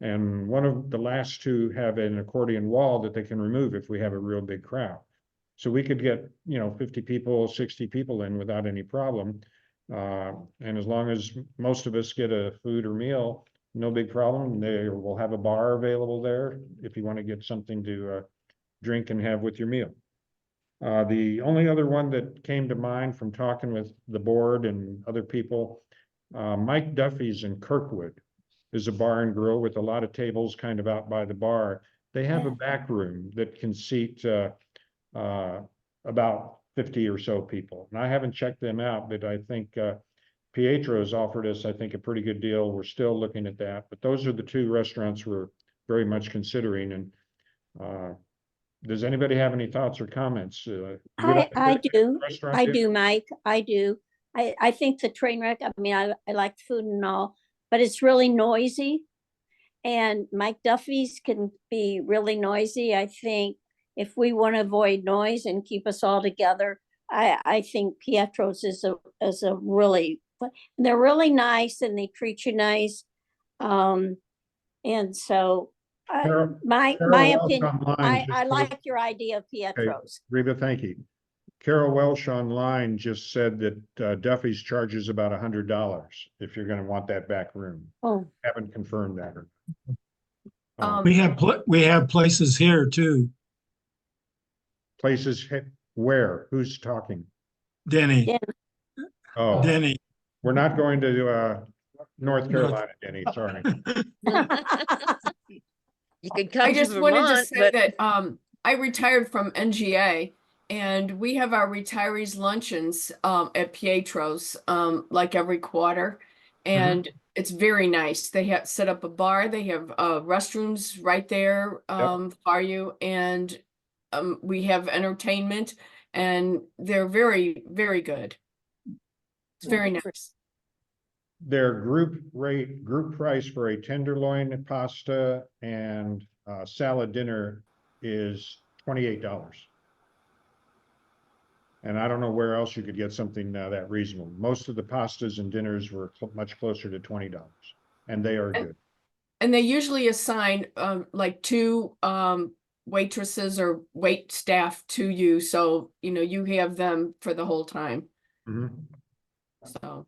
And one of the last 2 have an accordion wall that they can remove if we have a real big crowd. So we could get, 50 people, 60 people in without any problem. And as long as most of us get a food or meal, no big problem. They will have a bar available there if you want to get something to drink and have with your meal. The only other one that came to mind from talking with the board and other people, Mike Duffy's in Kirkwood is a bar and grill with a lot of tables kind of out by the bar. They have a back room that can seat about 50 or so people. And I haven't checked them out, but I think Pietro's offered us, I think, a pretty good deal. We're still looking at that, but those are the 2 restaurants we're very much considering. And does anybody have any thoughts or comments? I do, restaurant I there? do, Mike, I do. I think the train wreck, I mean, I like food and all, but it's really noisy. And Mike Duffy's can be really noisy. I think if we want to avoid noise and keep us all together, I think Pietro's is a really, they're really nice and they treat you nice. And so Carol my Welsh opinion, online I just like your idea of Okay, Pietro's. Reba, thank you. Carol Welsh online just said that Duffy's charges about $100 if you're going to want that back room. Oh, Haven't confirmed that. We have places here too. Places where? Who's talking? Denny, yeah. Oh, Denny. we're not going to North Carolina, Denny, sorry. You could come I to just wanted to Vermont, say but that I retired from NGA, and we have our retirees luncheons at Pietro's like every quarter, and it's very nice. They have set up a bar. They have restrooms right there for you, and we have entertainment, and they're very, very good. It's very nice. Their group price for a tenderloin pasta and salad dinner is $28. And I don't know where else you could get something that reasonable. Most of the pastas and dinners were much closer to $20, and they are good. And they usually assign like two waitresses or wait staff to you, so you have them for the whole time. Mhm. So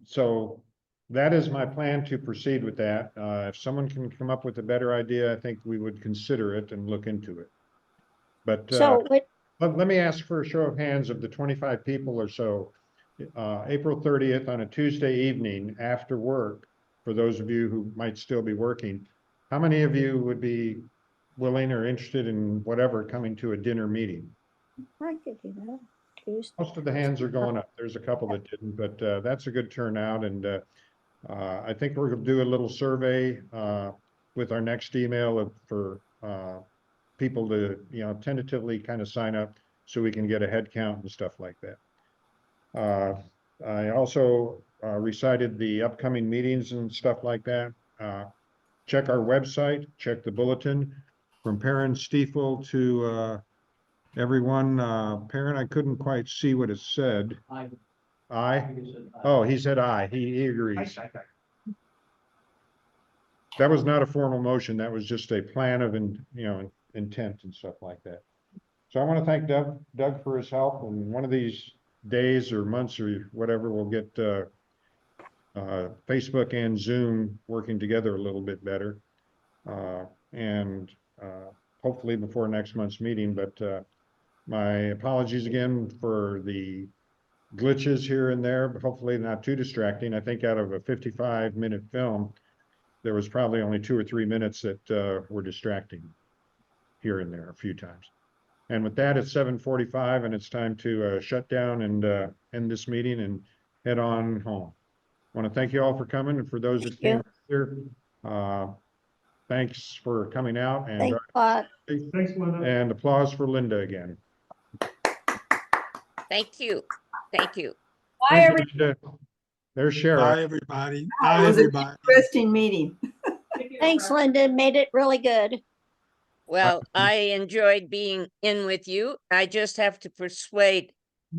So that is my plan to proceed with that. If someone can come up with a better idea, I think we would consider it and look into it. But So, let me ask for a show of hands of the 25 people or so. April 30th on a Tuesday evening after work, for those of you who might still be working, how many of you would be willing or interested in whatever coming to a dinner meeting? I could do that. Tuesday. Most of the hands are going up. There's a couple that didn't, but that's a good turnout. And I think we're going to do a little survey with our next email for people to, tentatively kind of sign up so we can get a head count and stuff like that. I also recited the upcoming meetings and stuff like that. Check our website, check the bulletin. From Perrin Stiefel to everyone, Perrin, I couldn't quite see what it said. Aye? Oh, he said aye. He agrees. That was not a formal motion. That was just a plan of, intent and stuff like that. So I want to thank Doug for his help. And one of these days or months or whatever, we'll get Facebook and Zoom working together a little bit better. And hopefully before next month's meeting. But my apologies again for the glitches here and there, but hopefully not too distracting. I think out of a 55-minute film, there was probably only 2 or 3 minutes that were distracting here and there a few times. And with that, it's 7:45 and it's time to shut down and end this meeting and head on home. I want to thank you all for coming, and for those that came here, thanks for coming out, and Thanks a lot. Thanks, Linda. and applause for Linda again. Thank you. Thank you. Bye, Thank you, everybody. Linda. There's Shara. Bye, everybody. It Bye, was an everybody. interesting meeting. Thanks, Linda. Made it really good. Well, I enjoyed being in with you. I just have to persuade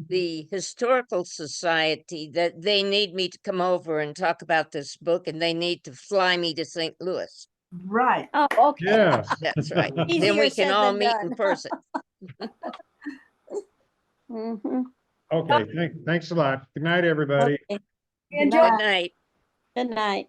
the Historical Society that they need me to come over and talk about this book, and they need to fly me to St. Louis. Right. Oh, okay. Yes. That's right. Then Easier we can said all than meet in done. person. Okay, thanks a lot. Good night, everybody. Okay. Enjoy. Good Good night. Good night.